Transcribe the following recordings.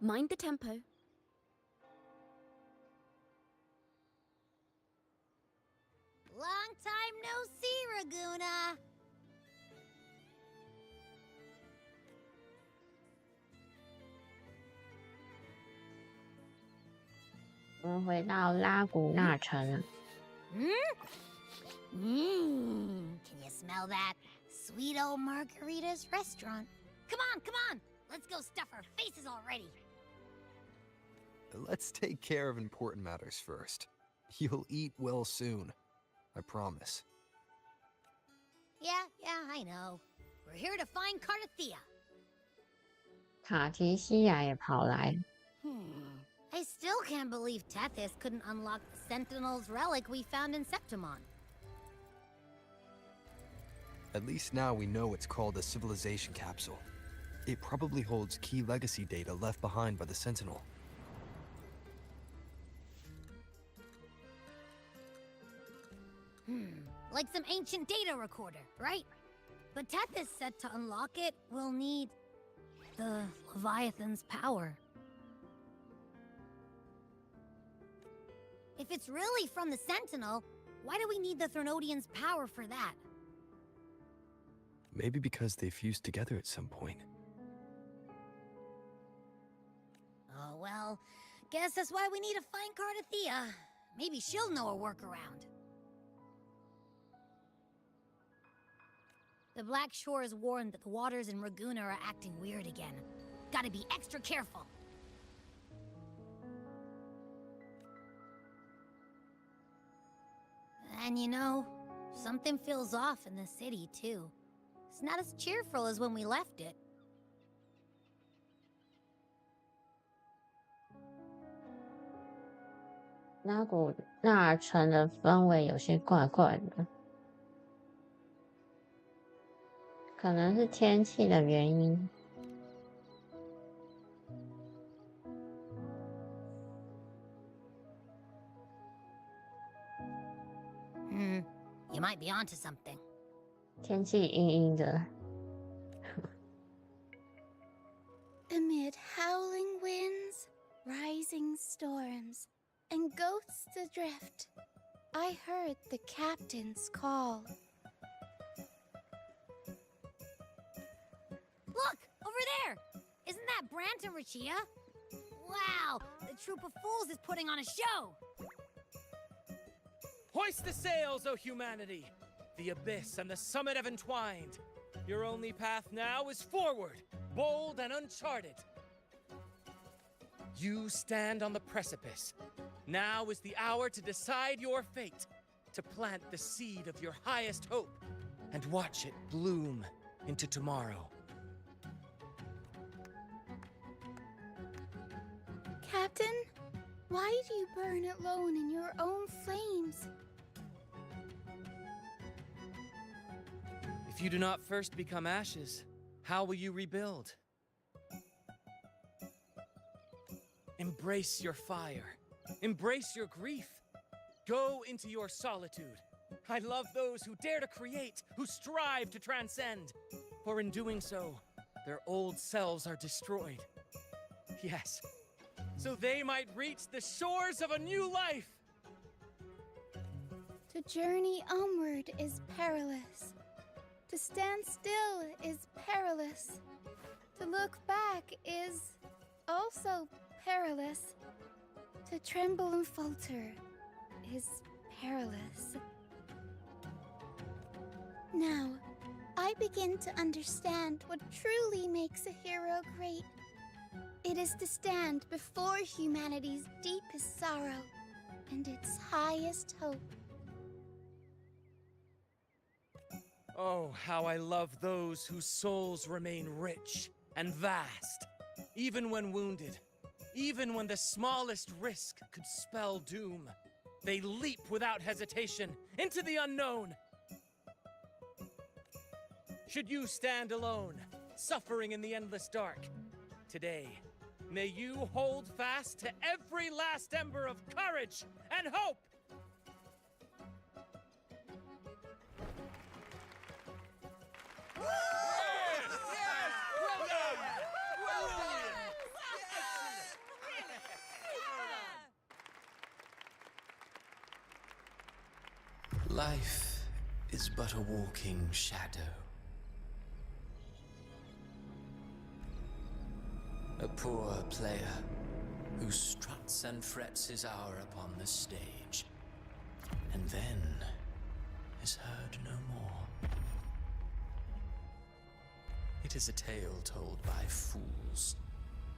Mind the tempo. Long time no see, Raguna. 我们回到拉古纳城了。Can you smell that? Sweet old Margarita's restaurant. Come on. Let's go stuff our faces already. Let's take care of important matters first. You'll eat well soon. I promise. Yeah, I know. We're here to find Cardathea. 卡提西亚也跑来。I still can't believe Tethys couldn't unlock the Sentinel's relic we found in Septimon. At least now we know it's called a civilization capsule. It probably holds key legacy data left behind by the Sentinel. Like some ancient data recorder, right? But Tethys said to unlock it, we'll need the Leviathan's power. If it's really from the Sentinel, why do we need the Threnodian's power for that? Maybe because they fused together at some point. Oh, well, guess that's why we need to find Cardathea. Maybe she'll know a workaround. The Black Shore is warned that the waters in Raguna are acting weird again. Gotta be extra careful. And you know, something feels off in the city, too. It's not as cheerful as when we left it. 拉古纳城的氛围有些怪怪的，可能是天气的原因。You might be onto something. 天气阴阴的。Amid howling winds, rising storms, and ghosts adrift, I heard the captain's call. Look! Over there! Isn't that Brant and Rachia? Wow! The troop of fools is putting on a show! Hoist the sails, O humanity! The abyss and the summit have entwined. Your only path now is forward, bold and uncharted. You stand on the precipice. Now is the hour to decide your fate, to plant the seed of your highest hope, and watch it bloom into tomorrow. Captain, why do you burn alone in your own flames? If you do not first become ashes, how will you rebuild? Embrace your fire. Embrace your grief. Go into your solitude. I love those who dare to create, who strive to transcend. For in doing so, their old selves are destroyed. Yes, so they might reach the shores of a new life. To journey onward is perilous. To stand still is perilous. To look back is also perilous. To tremble and falter is perilous. Now, I begin to understand what truly makes a hero great. It is to stand before humanity's deepest sorrow and its highest hope. Oh, how I love those whose souls remain rich and vast, even when wounded, even when the smallest risk could spell doom. They leap without hesitation into the unknown. Should you stand alone, suffering in the endless dark, today, may you hold fast to every last ember of courage and hope! Life is but a walking shadow. A poor player who struts and frets his hour upon the stage, and then is heard no more. It is a tale told by fools,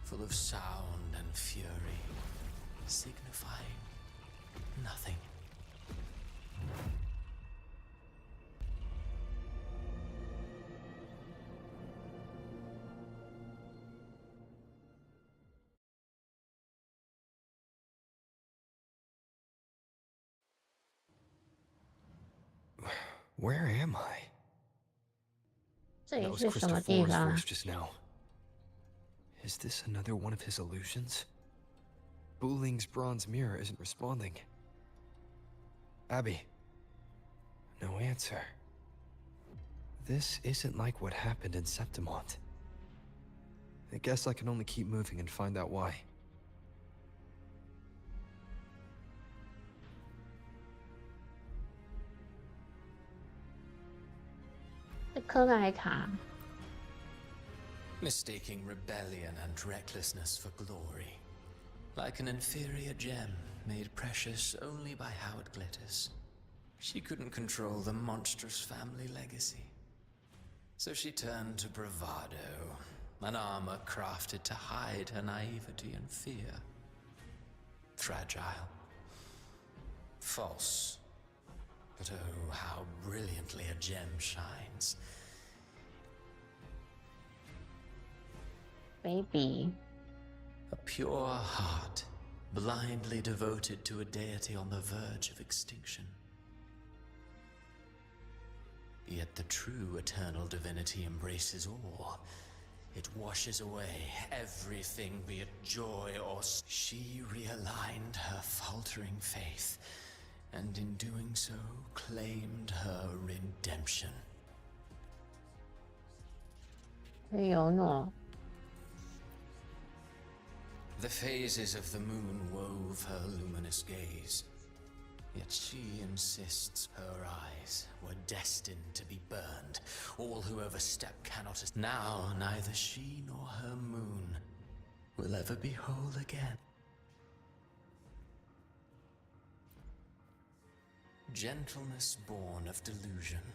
full of sound and fury, signifying nothing. Where am I? 这 That 里 was 是什么 Christopher's 地方啊 voice just now. Is this another one of his illusions? Buling's bronze mirror isn't responding. Abby. No answer. This isn't like what happened in Septimont. I guess I can only keep moving and find out why. 是科莱塔， Mistaking rebellion and recklessness for glory, like an inferior gem made precious only by how it glitters. She couldn't control the monstrous family legacy. So she turned to bravado, an armor crafted to hide her naivety and fear. Fragile. False. But oh, how brilliantly a gem shines. baby， A pure heart, blindly devoted to a deity on the verge of extinction. Yet the true eternal divinity embraces all. It washes away everything, be it joy or... She realigned her faltering faith, and in doing so, claimed her redemption. 有诺， The phases of the moon wove her luminous gaze. Yet she insists her eyes were destined to be burned. All who overstep cannot... Now neither she nor her moon will ever be whole again. Gentleness born of delusion,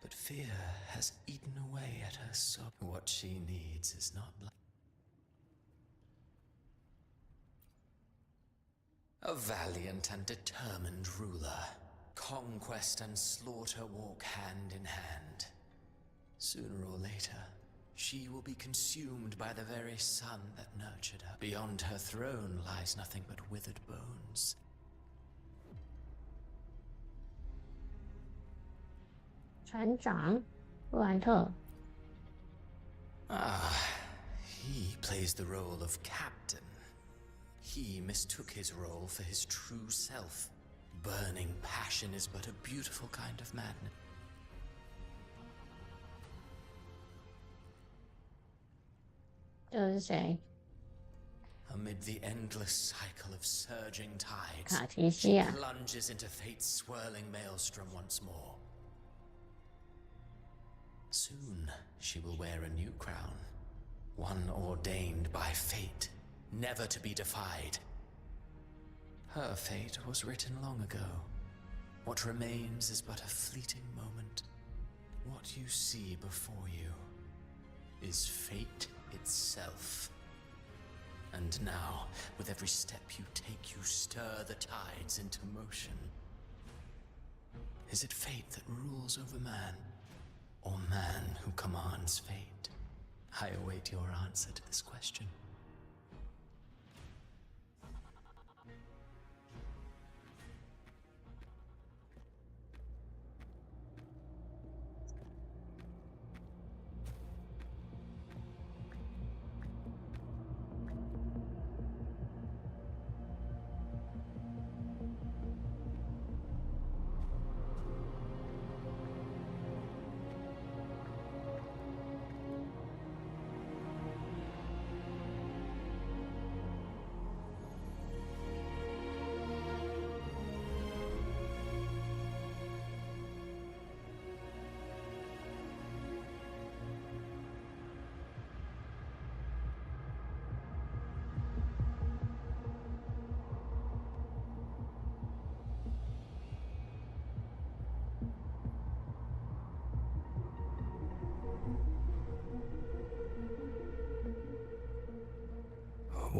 but fear has eaten away at her soul. What she needs is not blood. A valiant and determined ruler. Conquest and slaughter walk hand in hand. Sooner or later, she will be consumed by the very sun that nurtured her. Beyond her throne lies nothing but withered bones. 船长布兰特， Ah, he plays the role of captain. He mistook his role for his true self. Burning passion is but a beautiful kind of madness. 这是谁？ Amid the endless cycle of surging tides, 卡提西 she 亚， plunges into fate's swirling maelstrom once more. Soon, she will wear a new crown, one ordained by fate, never to be defied. Her fate was written long ago. What remains is but a fleeting moment. What you see before you is fate itself. And now, with every step you take, you stir the tides into motion. Is it fate that rules over man, or man who commands fate? I await your answer to this question.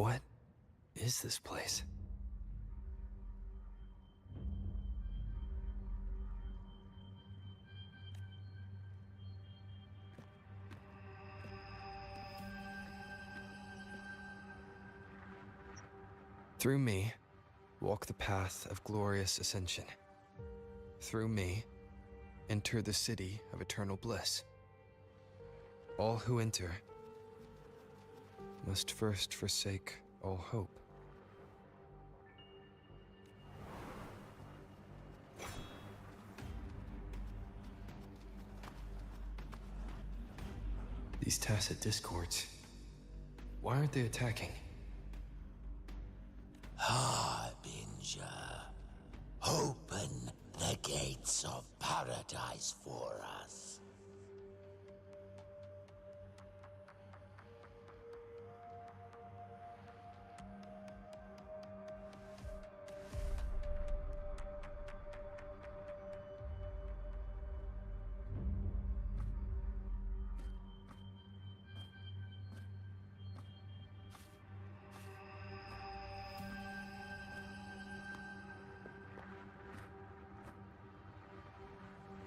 What is this place? Through me, walk the path of glorious ascension. Through me, enter the city of eternal bliss. All who enter must first forsake all hope. These tacit discords, why aren't they attacking? Harbinger, open the gates of paradise for us.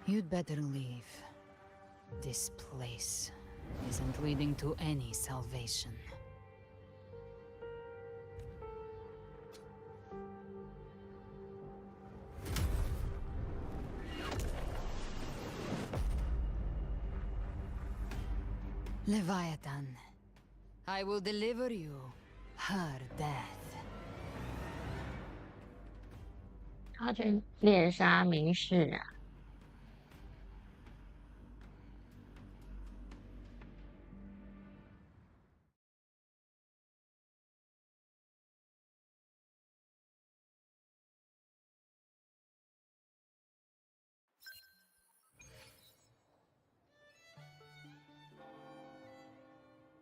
You'd better leave. This place isn't leading to any salvation. Leviathan, I will deliver you her death. 他去猎杀明士啊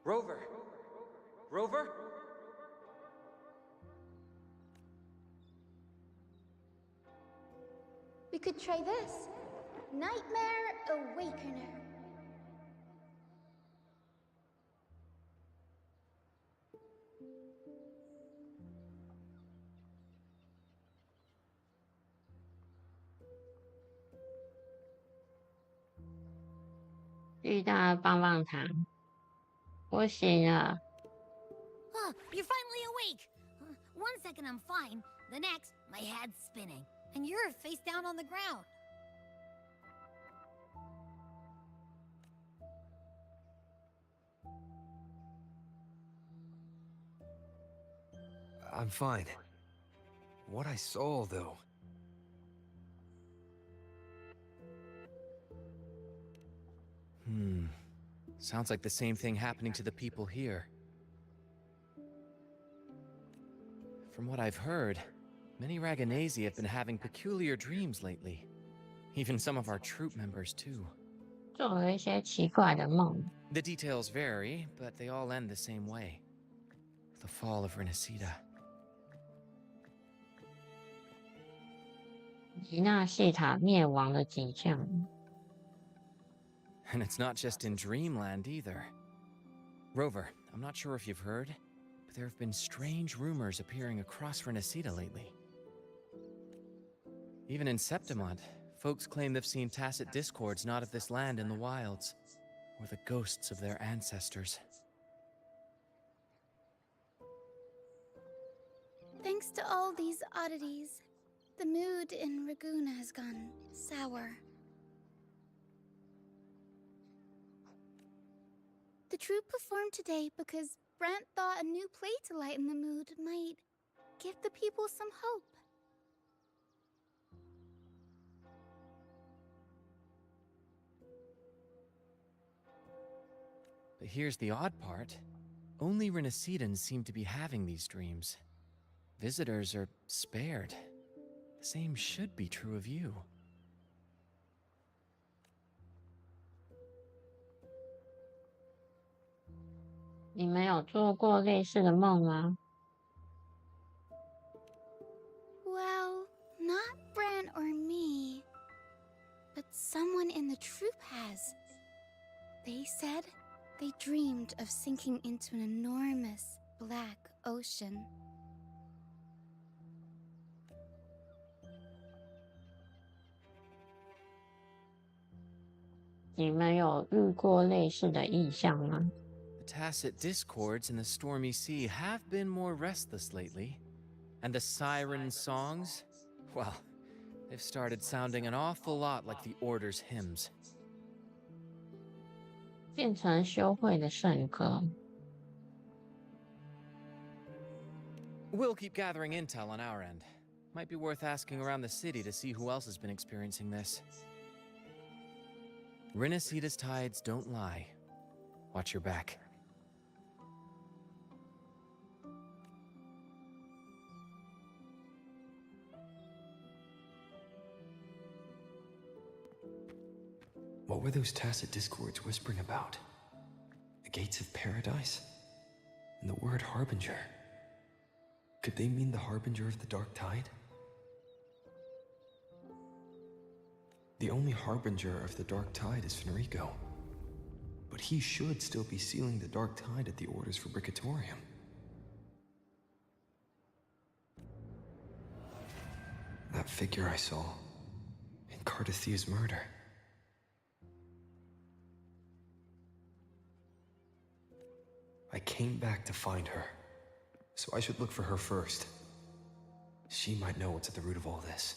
！Rover! Rover? We could try this. Nightmare Awakener. "巨大的棒棒糖，我醒了。You're finally awake! 1 second I'm fine, the next, my head's spinning, and you're face down on the ground. I'm fine. What I saw, though. Sounds like the same thing happening to the people here. From what I've heard, many Raganesi have been having peculiar dreams lately. Even some of our troop members, too. 做了一些奇怪的梦。 The details vary, but they all end the same way. The fall of Renacida. 吉纳西塔灭亡的景象。 And it's not just in Dreamland either. Rover, I'm not sure if you've heard, but there have been strange rumors appearing across Renacida lately. Even in Septimont, folks claim they've seen tacit discords not of this land in the wilds, or the ghosts of their ancestors. Thanks to all these oddities, the mood in Raguna has gone sour. The troupe performed today because Brant thought a new play to lighten the mood might give the people some hope. But here's the odd part. Only Renacidans seem to be having these dreams. Visitors are spared. The same should be true of you. 你们有做过类似的梦吗？ Well, not Brant or me, but someone in the troupe has. They said they dreamed of sinking into an enormous black ocean. 你们有遇过类似的异象吗？ The tacit discords in the stormy sea have been more restless lately. And the siren songs? Well, they've started sounding an awful lot like the Order's hymns. 变成修会的圣歌。 We'll keep gathering intel on our end. Might be worth asking around the city to see who else has been experiencing this. Rinasida's tides don't lie. Watch your back. What were those tacit discords whispering about? The gates of paradise? And the word harbinger? Could they mean the harbinger of the dark tide? The only harbinger of the dark tide is Fenrico. But he should still be sealing the dark tide at the Order's Fabricatorium. That figure I saw in Cardathia's murder. I came back to find her, so I should look for her first. She might know what's at the root of all this.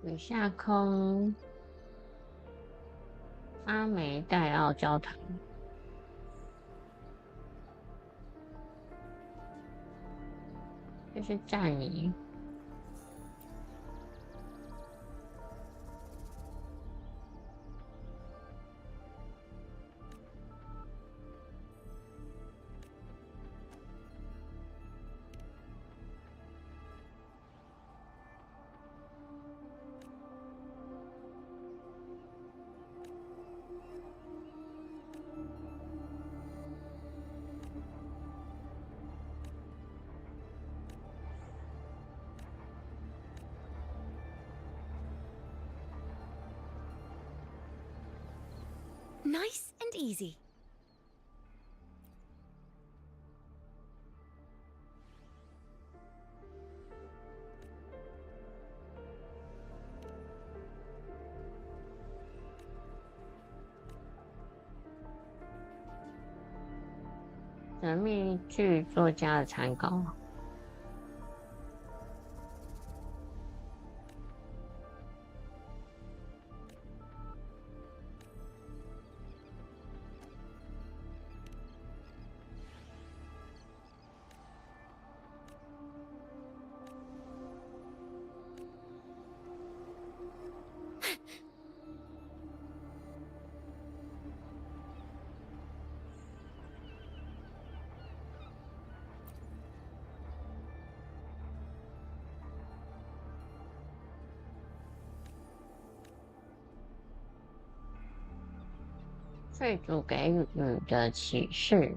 《雨下空》阿梅戴奥教堂，这是战役。Nice and easy.《神秘剧作家的参考。最主给予的启示。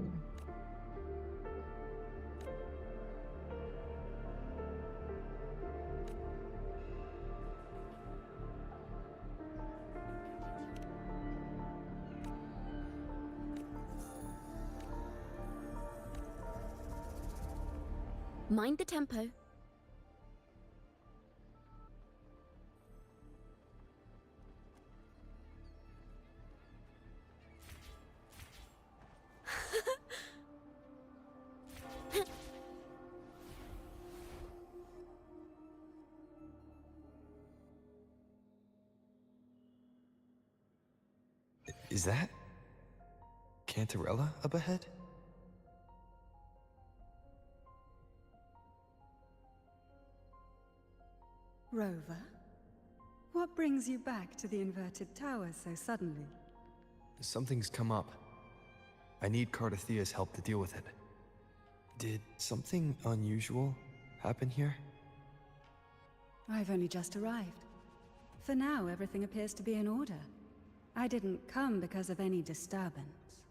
Mind the tempo. Is that Cantarella up ahead? Rover, what brings you back to the inverted tower so suddenly? Something's come up. I need Cardathia's help to deal with it. Did something unusual happen here? I've only just arrived. For now, everything appears to be in order. I didn't come because of any disturbance.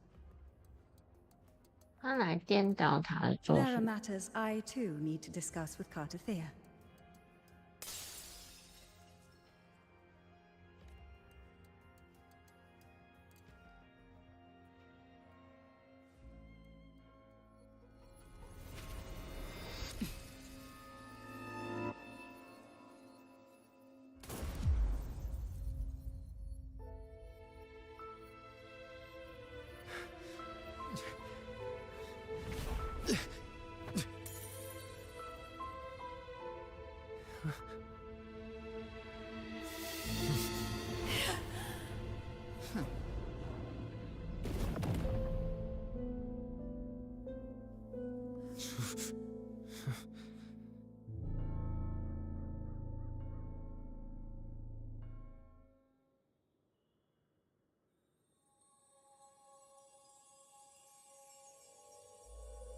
他来颠倒他的做 There are 什么？ matters I too need to discuss with Cartathea.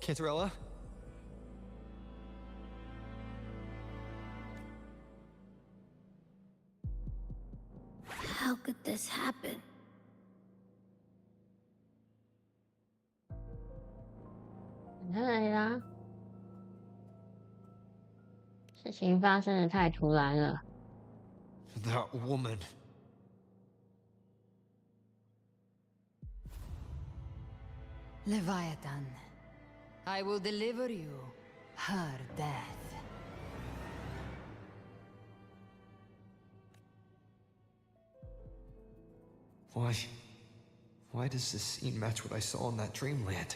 Cantarella? How could this happen? 他来啦！事情发生的太突然了。 That woman. Leviathan, I will deliver you her death. Why does this scene match what I saw in that dreamland?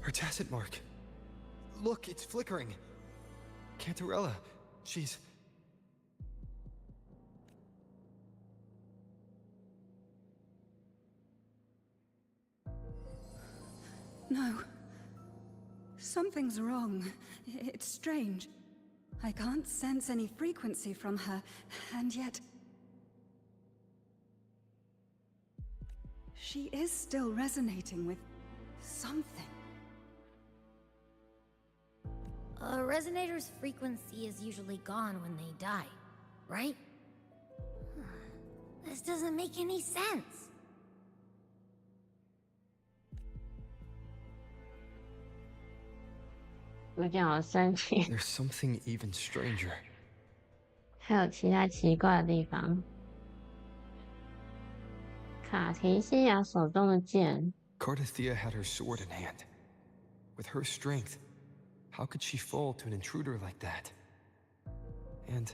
Her tacit mark. Look, it's flickering. Cantarella, she's... No. Something's wrong. It's strange. I can't sense any frequency from her, and yet... She is still resonating with something. A resonator's frequency is usually gone when they die, right? This doesn't make any sense. There's something even stranger. 还有其他奇怪的地方。卡提西亚手中的剑， Cartathea had her sword in hand. With her strength, how could she fall to an intruder like that? And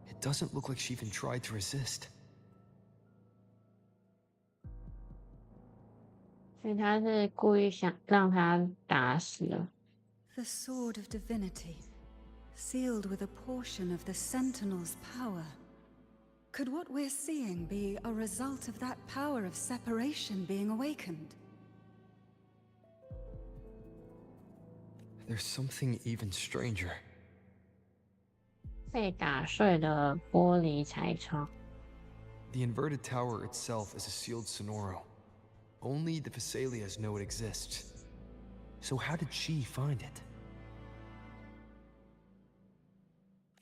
it doesn't look like she even tried to resist. 所以他是故意想让他打死了。 The Sword of Divinity, sealed with a portion of the Sentinel's power. Could what we're seeing be a result of that power of separation being awakened? There's something even stranger. 被打碎的玻璃彩窗， The inverted tower itself is a sealed Sonoro. Only the Vesalias know it exists. So how did she find it?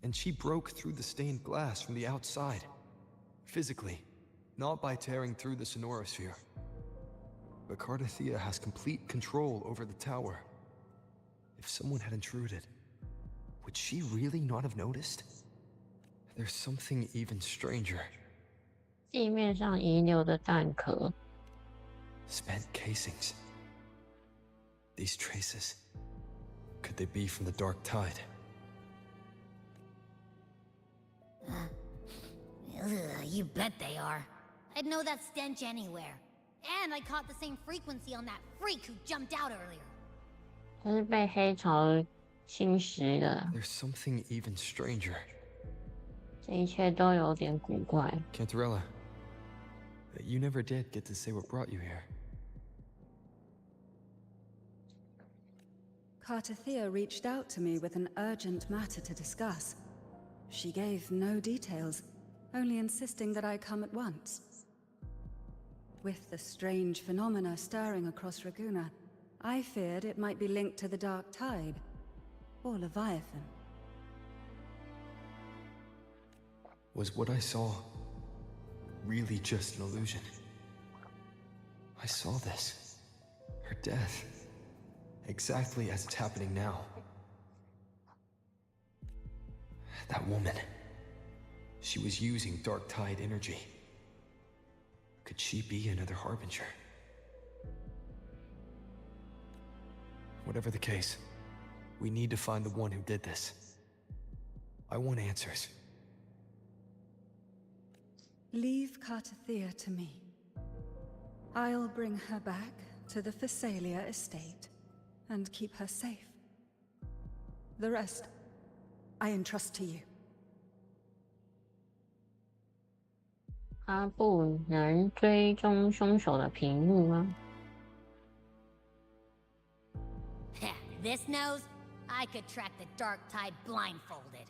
And she broke through the stained glass from the outside. Physically, not by tearing through the sonorosphere. But Cartathea has complete control over the tower. If someone had intruded, would she really not have noticed? There's something even stranger. 地面上遗留的弹壳， Spent casings. These traces. Could they be from the dark tide? You bet they are. I'd know that stench anywhere. And I caught the same frequency on that freak who jumped out earlier. 它是被黑潮侵蚀的， There's something even stranger. 这一切都有点古怪。 Cantarella, you never did get to say what brought you here. Cartathea reached out to me with an urgent matter to discuss. She gave no details, only insisting that I come at once. With the strange phenomena stirring across Raguna, I feared it might be linked to the Dark Tide, or Leviathan. Was what I saw really just an illusion? I saw this, her death, exactly as it's happening now. That woman, she was using Dark Tide energy. Could she be another Harbinger? Whatever the case, we need to find the one who did this. I want answers. Leave Cartathea to me. I'll bring her back to the Phasalia estate and keep her safe. The rest, I entrust to you. 他不能追踪凶手的屏幕吗？ This nose? I could track the Dark Tide blindfolded.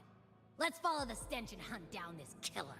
Let's follow the stench and hunt down this killer.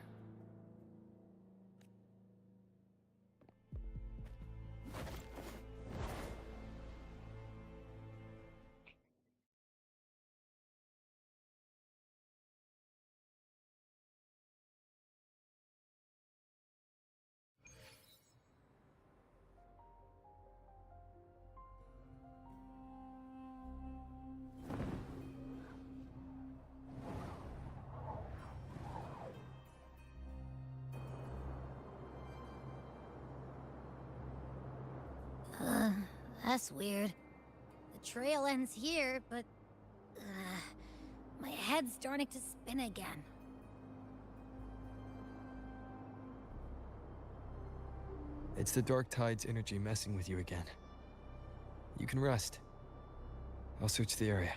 That's weird. The trail ends here, but... my head's starting to spin again. It's the Dark Tide's energy messing with you again. You can rest. I'll search the area.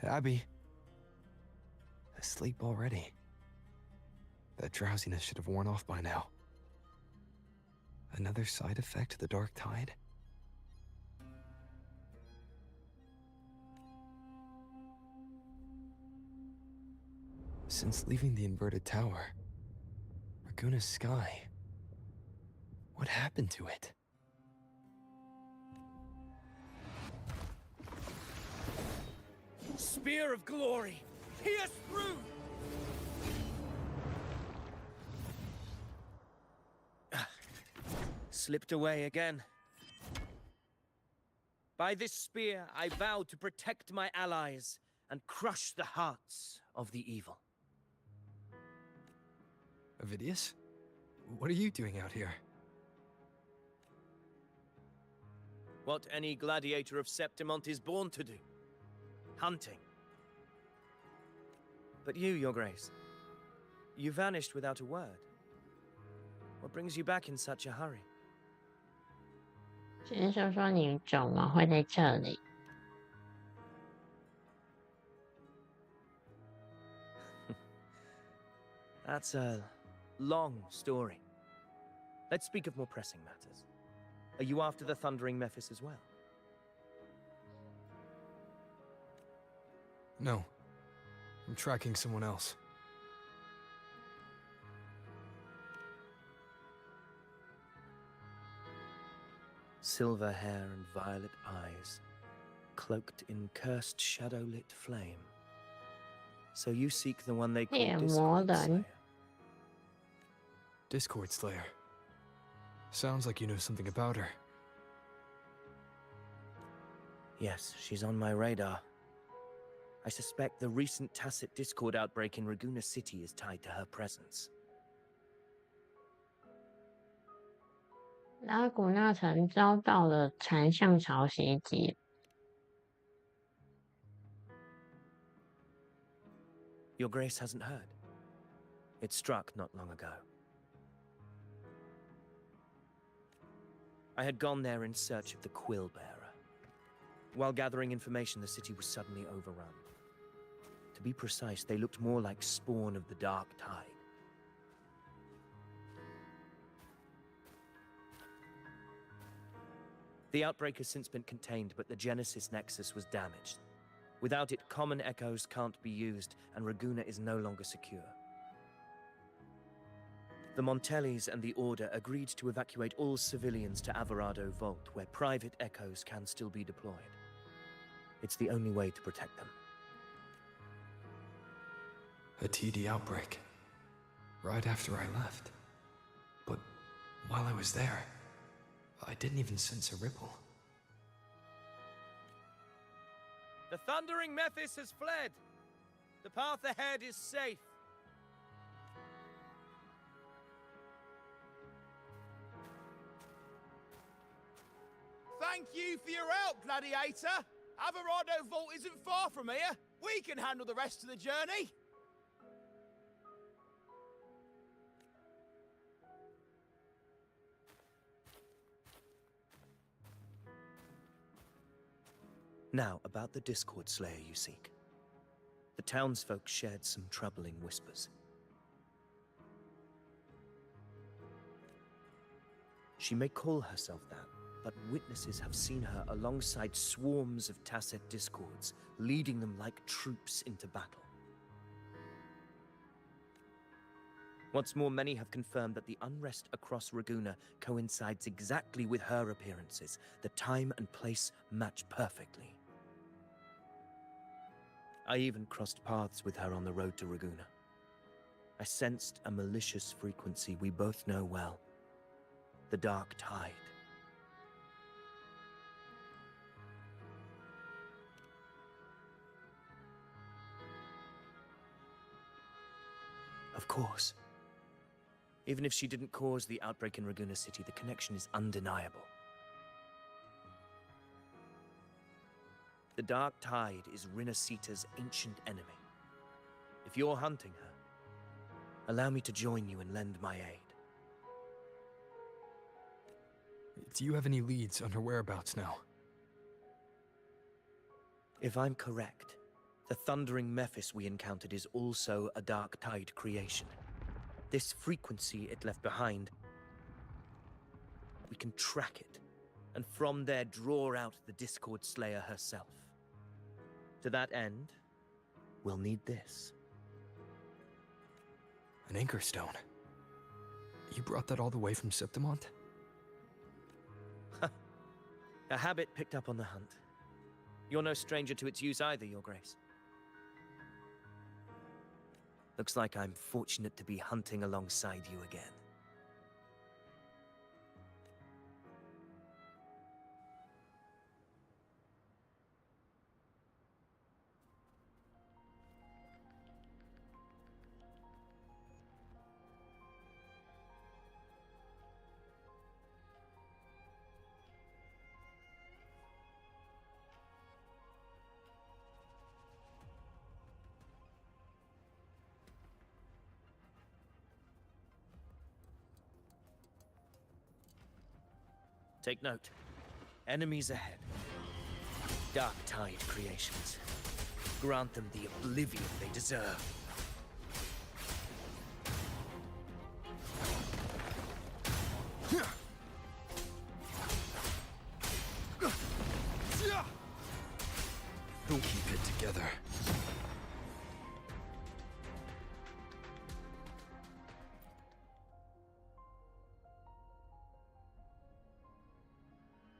Abby. Asleep already. That drowsiness should have worn off by now. Another side effect of the Dark Tide? Since leaving the inverted tower, Raguna's sky, what happened to it? Spear of glory! Pierce through! Slipped away again. By this spear, I vow to protect my allies and crush the hearts of the evil. Avidius? What are you doing out here? What any gladiator of Septimont is born to do. Hunting. But you, Your Grace, you vanished without a word. What brings you back in such a hurry? 只是说你怎么会在这里？ That's a long story. Let's speak of more pressing matters. Are you after the Thundering Mephis as well? No. I'm tracking someone else. Silver hair and violet eyes, cloaked in cursed shadow-lit flame. So you seek the one they call Discord Slayer. Discord Slayer. Sounds like you know something about her. Yes, she's on my radar. I suspect the recent tacit Discord outbreak in Raguna City is tied to her presence. 拉古纳城遭到了残像潮袭击。 Your Grace hasn't heard. It struck not long ago. I had gone there in search of the Quill Bearer. While gathering information, the city was suddenly overrun. To be precise, they looked more like spawn of the Dark Tide. The outbreak has since been contained, but the Genesis Nexus was damaged. Without it, common echoes can't be used, and Raguna is no longer secure. The Montellis and the Order agreed to evacuate all civilians to Averado Vault, where private echoes can still be deployed. It's the only way to protect them. A TD outbreak. Right after I left. But while I was there, I didn't even sense a ripple. The Thundering Mephis has fled. The path ahead is safe. Thank you for your help, Gladiator. Averado Vault isn't far from here. We can handle the rest of the journey. Now, about the Discord Slayer you seek. The townsfolk shared some troubling whispers. She may call herself that, but witnesses have seen her alongside swarms of Tacet Discords, leading them like troops into battle. What's more, many have confirmed that the unrest across Raguna coincides exactly with her appearances. The time and place match perfectly. I even crossed paths with her on the road to Raguna. I sensed a malicious frequency we both know well. The Dark Tide. Of course. Even if she didn't cause the outbreak in Raguna City, the connection is undeniable. The Dark Tide is Rinasita's ancient enemy. If you're hunting her, allow me to join you and lend my aid. Do you have any leads on her whereabouts now? If I'm correct, the Thundering Mephis we encountered is also a Dark Tide creation. This frequency it left behind, we can track it, and from there draw out the Discord Slayer herself. To that end, we'll need this. An anchor stone. You brought that all the way from Septimont? A habit picked up on the hunt. You're no stranger to its use either, Your Grace. Looks like I'm fortunate to be hunting alongside you again. Take note. Enemies ahead. Dark Tide creations. Grant them the oblivion they deserve. We'll keep it together.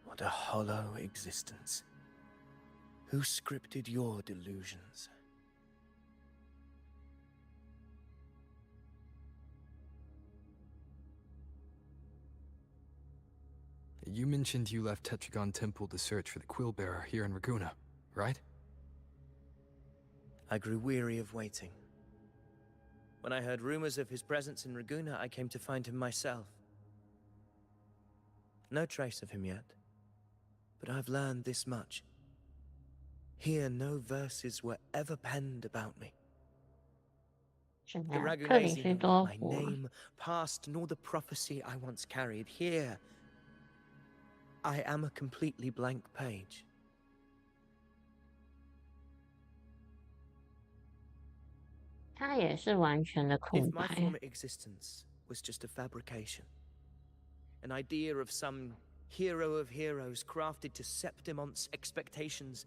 What a hollow existence. Who scripted your delusions? You mentioned you left Tetragon Temple to search for the Quillbearer here in Raguna, right? I grew weary of waiting. When I heard rumors of his presence in Raguna, I came to find him myself. No trace of him yet, but I've learned this much. Here, no verses were ever penned about me. The 这里 Ragunasi 是 know 多 not my 福， name, past, nor the prophecy I once carried. Here, I am a completely blank page. "他也是完全的空 If my 白。 former existence was just a fabrication, an idea of some hero of heroes crafted to Septimont's expectations,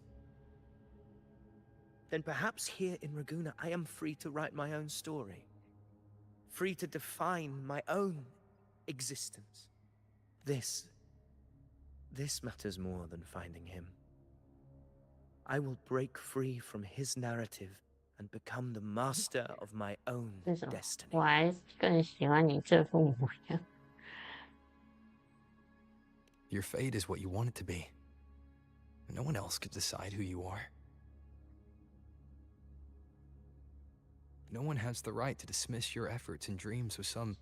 then perhaps here in Raguna I am free to write my own story. free to define my own existence. This matters more than finding him. I will break free from his narrative and become the master of my own 这种 destiny. 我还是更喜欢你这副模样。 Your fate is what you want it to be. No one else could decide who you are. No one has the right to dismiss your efforts and dreams with some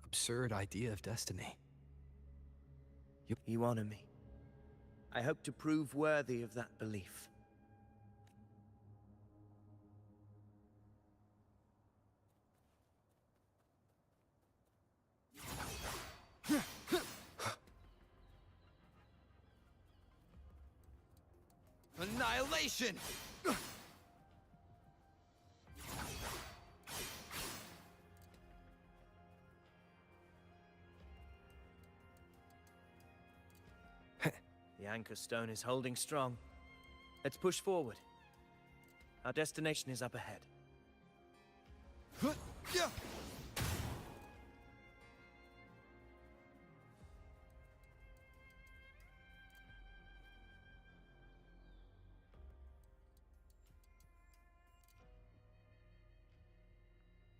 absurd idea of destiny. You honor me. I hope to prove worthy of that belief. Annihilation! The anchor stone is holding strong. Let's push forward. Our destination is up ahead.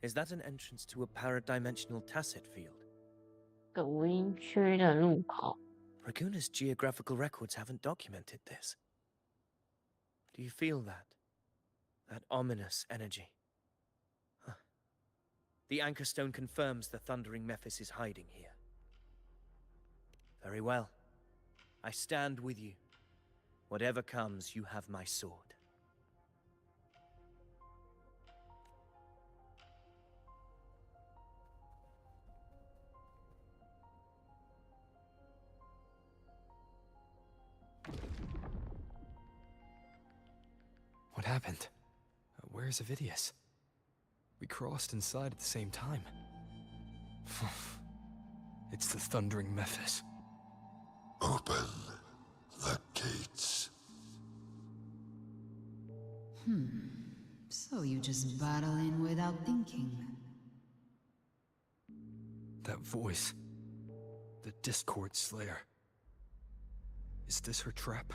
Is that an entrance to a paradimensional tacit field? 个无音区的入口。 Raguna's geographical records haven't documented this. Do you feel that? That ominous energy? Huh. The anchor stone confirms the thundering Mephis is hiding here. Very well. I stand with you. Whatever comes, you have my sword. What happened? Where's Avidius? We crossed inside at the same time. It's the thundering Mephis. Open the gates. So you just barrel in without thinking. That voice. The Discord Slayer. Is this her trap?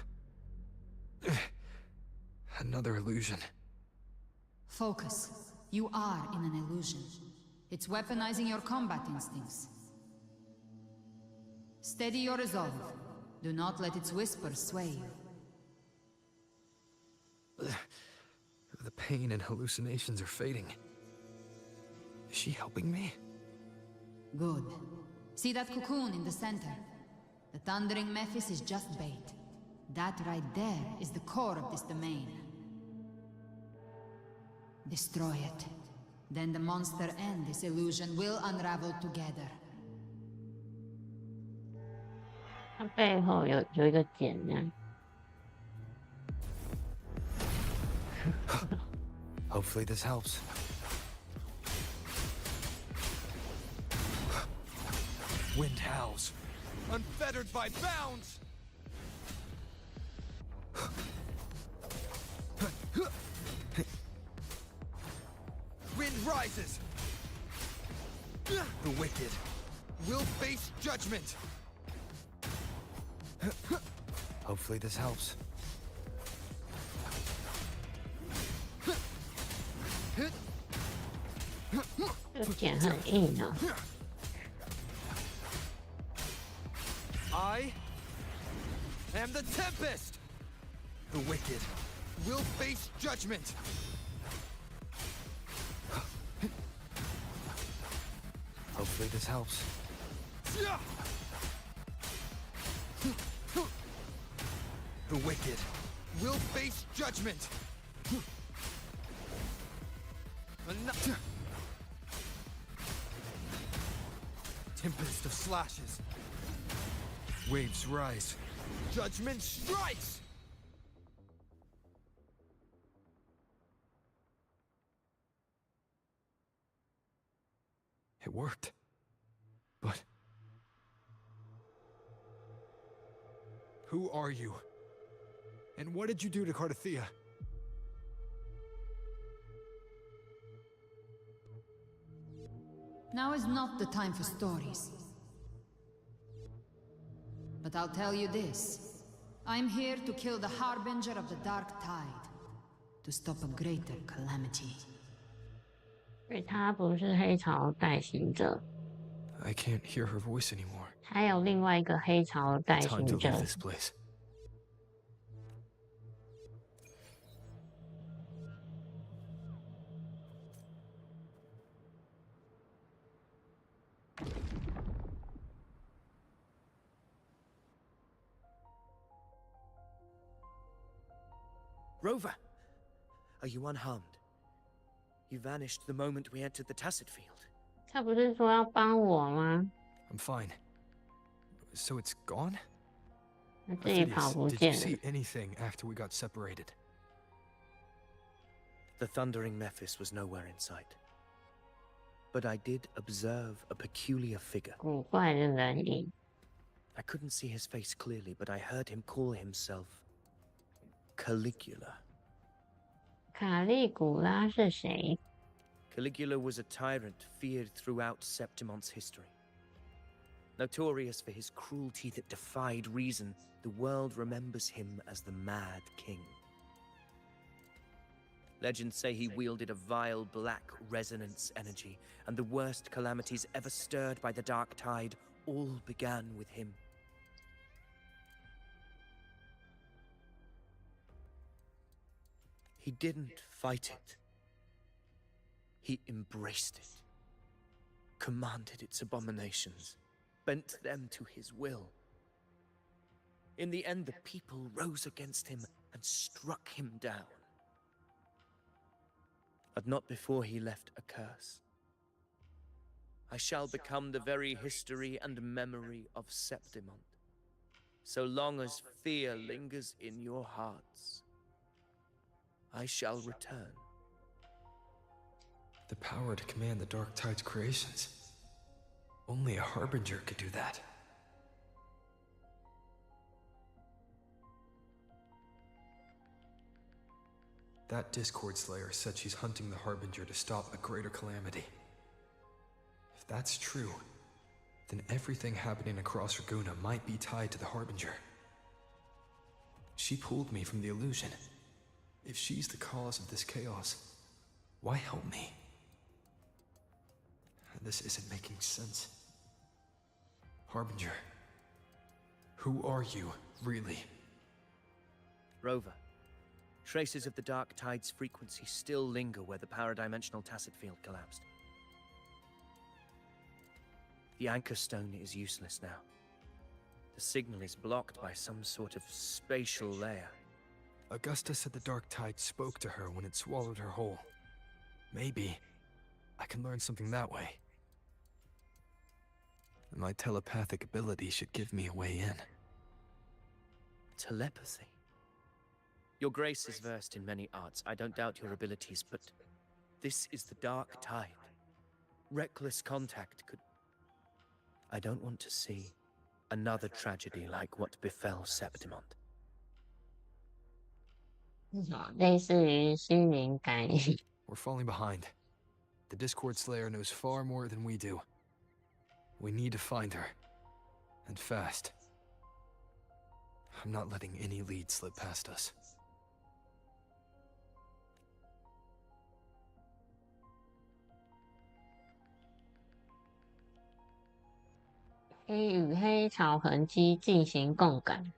Another illusion. Focus. You are in an illusion. It's weaponizing your combat instincts. Steady your resolve. Do not let its whispers sway you. The pain and hallucinations are fading. Is she helping me? Good. See that cocoon in the center? The thundering Mephis is just bait. That right there is the core of this domain. Destroy it. Then the monster and this illusion will unravel together. 它背后有一个茧呢。 Hopefully this helps. Wind howls. Unfettered by bounds! Wind rises! The wicked will face judgment! Hopefully this helps. 这个茧很硬啊。 I am the Tempest! The wicked will face judgment! Hopefully this helps. The wicked will face judgment! Tempest of slashes. Waves rise. Judgment strikes! It worked. But... Who are you? And what did you do to Cardathea? Now is not the time for stories. But I'll tell you this. I'm here to kill the Harbinger of the Dark Tide. To stop a greater calamity. 所以他不是黑潮代行者， I can't hear her voice anymore. 还有另外一个黑潮代 Time 行 to 者 leave。this place. Rover! Are you unharmed? You vanished the moment we entered the Tacit Field. 他不是说要帮我吗？ I'm fine. So it's gone? 他自己跑 Ophidius, 不 did you 见了 see。anything after we got separated? The thundering Mephis was nowhere in sight. But I did observe a peculiar figure. 古怪的人影， I couldn't see his face clearly, but I heard him call himself Caligula. 卡利古拉是谁？ Caligula was a tyrant feared throughout Septimont's history. Notorious for his cruelty that defied reason, the world remembers him as the Mad King. Legends say he wielded a vile black resonance energy, and the worst calamities ever stirred by the Dark Tide all began with him. He didn't fight it. He embraced it, commanded its abominations, bent them to his will. In the end, the people rose against him and struck him down. But not before he left a curse. I shall become the very history and memory of Septimont, so long as fear lingers in your hearts. I shall return. The power to command the Dark Tide's creations. Only a Harbinger could do that. That Discord Slayer said she's hunting the Harbinger to stop a greater calamity. If that's true, then everything happening across Raguna might be tied to the Harbinger. She pulled me from the illusion. If she's the cause of this chaos, why help me? This isn't making sense. Harbinger, who are you, really? Rover, traces of the Dark Tide's frequency still linger where the paradimensional Tacit Field collapsed. The anchor stone is useless now. The signal is blocked by some sort of spatial layer. Augusta said the Dark Tide spoke to her when it swallowed her whole. Maybe I can learn something that way. My telepathic ability should give me a way in. Telepathy? Your Grace is versed in many arts. I don't doubt your abilities, but this is the Dark Tide. Reckless contact could... I don't want to see another tragedy like what befell Septimont. 类似于心灵感应。 We're falling behind. The Discord Slayer knows far more than we do. We need to find her. And fast. I'm not letting any lead slip past us. 黑与黑潮痕迹进行共感。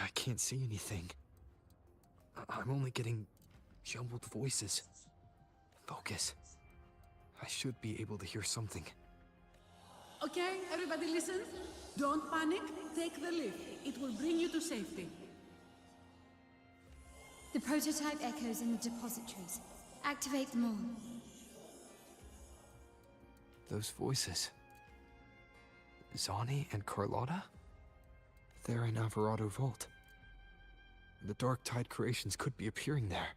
I can't see anything. I'm only getting jumbled voices. Focus. I should be able to hear something. Okay, everybody listen. Don't panic. Take the lift. It will bring you to safety. The prototype echoes in the depositories. Activate them all. Those voices. Zani and Carlotta? They're in Alvarado Vault. The Dark Tide creations could be appearing there.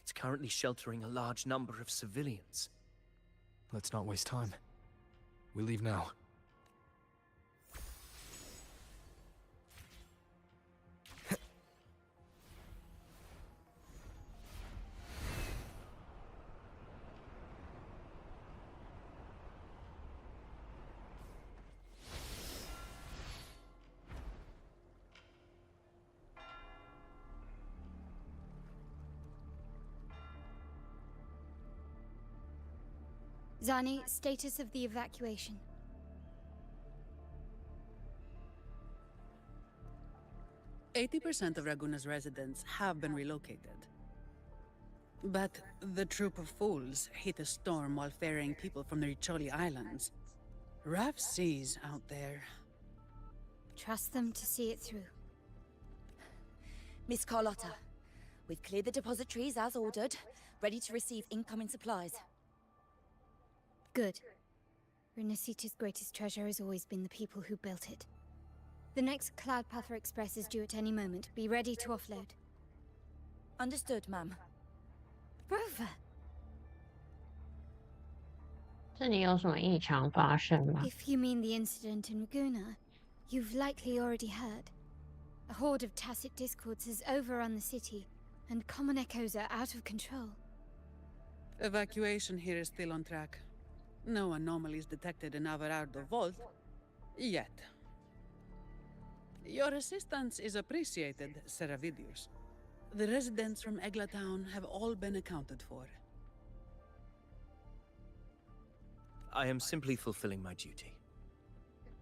It's currently sheltering a large number of civilians. Let's not waste time. We leave now. Zani, status of the evacuation. "80% of Raguna's residents have been relocated. But the troop of fools hit a storm while ferrying people from the Riccioli Islands. Rough seas out there. Trust them to see it through. Miss Carlotta, we've cleared the depositories as ordered, ready to receive incoming supplies. Good. Renacita's greatest treasure has always been the people who built it. The next Cloudpather Express is due at any moment. Be ready to offload. Understood, ma'am. Rover! 这里有什么异常发生吗？ If you mean the incident in Raguna, you've likely already heard. A horde of tacit discords has overrun the city, and common echoes are out of control. Evacuation here is still on track. No anomalies detected in Averardo Vault. Yet. Your assistance is appreciated, Seravidius. The residents from Eglatown have all been accounted for. I am simply fulfilling my duty.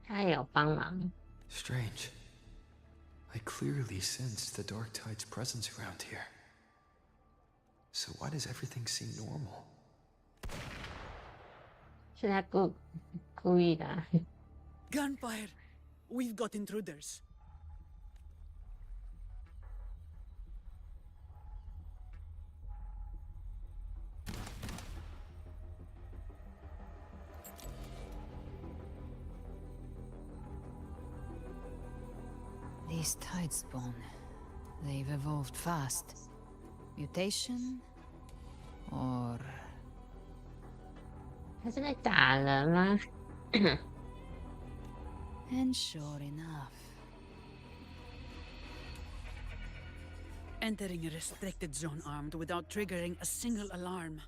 他也有帮忙。 Strange. I clearly sensed the Dark Tide's presence around here. So why does everything seem normal? 是他故意的啊。 Gunfire! We've got intruders. These Tidespawn, they've evolved fast. Mutation? Or... 他是在打人吗？ And sure enough. Entering a restricted zone armed without triggering a single alarm.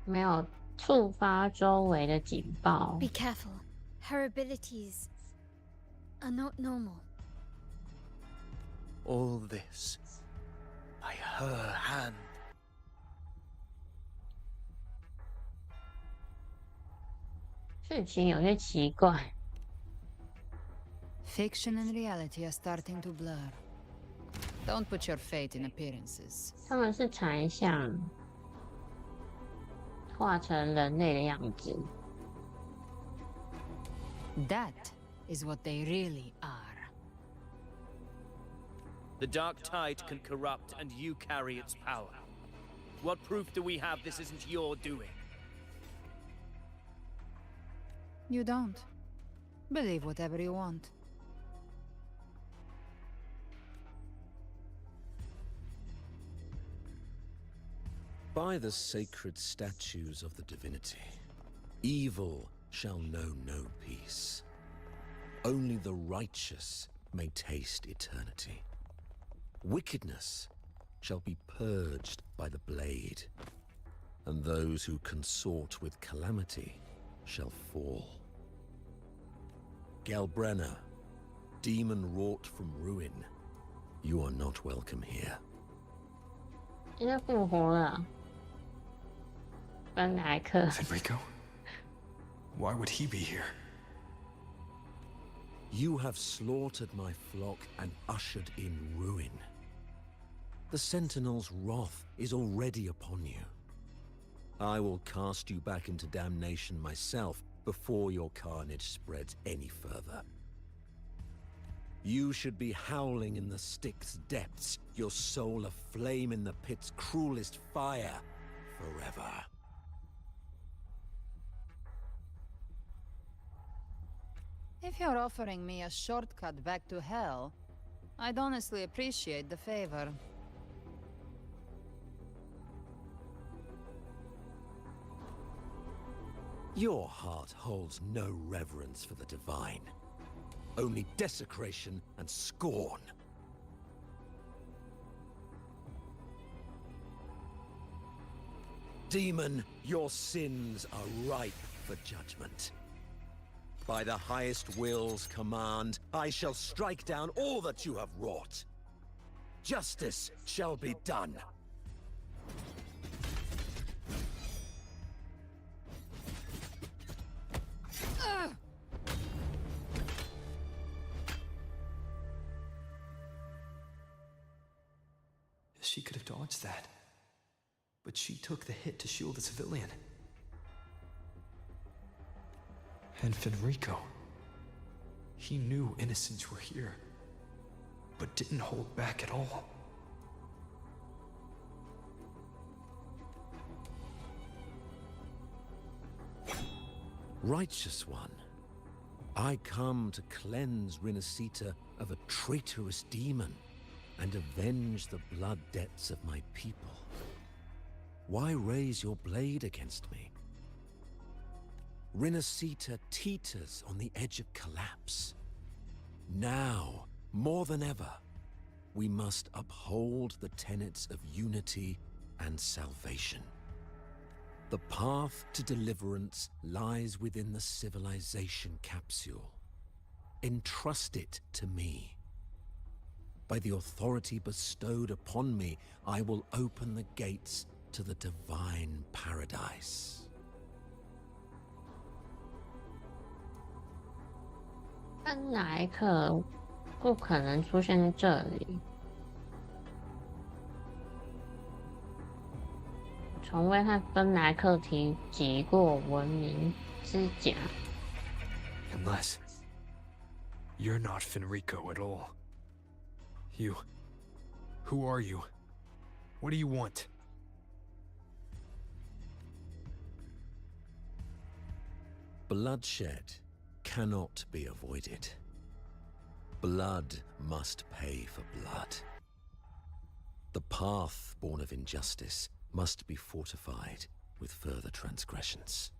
没有触发周围的警报。 Be careful. Her abilities are not normal. All this by her hand. 事情有些奇怪。 Fiction and reality are starting to blur. Don't put your faith in appearances. 他们是残像，画成人类的样子。 That is what they really are. The dark tide can corrupt, and you carry its power. What proof do we have this isn't your doing? You don't. Believe whatever you want. By the sacred statues of the divinity, evil shall know no peace. Only the righteous may taste eternity. Wickedness shall be purged by the blade, and those who consort with calamity shall fall. Galbrenna, demon wrought from ruin, you are not welcome here. 现在复活了，本来克。 Fenrico? Why would he be here? You have slaughtered my flock and ushered in ruin. The Sentinel's wrath is already upon you. I will cast you back into damnation myself before your carnage spreads any further. You should be howling in the Styx's depths, your soul aflame in the pit's cruelest fire, forever. If you're offering me a shortcut back to hell, I'd honestly appreciate the favor. Your heart holds no reverence for the divine. Only desecration and scorn. Demon, your sins are ripe for judgment. By the highest will's command, I shall strike down all that you have wrought. Justice shall be done. She could have dodged that. But she took the hit to shield a civilian. And Fenrico. He knew innocents were here, but didn't hold back at all. Righteous One, I come to cleanse Rinascita of a traitorous demon and avenge the blood debts of my people. Why raise your blade against me? Rinascita teeters on the edge of collapse. Now, more than ever, we must uphold the tenets of unity and salvation. The path to deliverance lies within the civilization capsule. Entrust it to me. By the authority bestowed upon me, I will open the gates to the divine paradise. 芬莱克不可能出现在这里。从未和芬莱克提及过文明之甲。Unless you're not Fenrico at all. You. Who are you? What do you want? Bloodshed cannot be avoided. Blood must pay for blood. The path born of injustice must be fortified with further transgressions.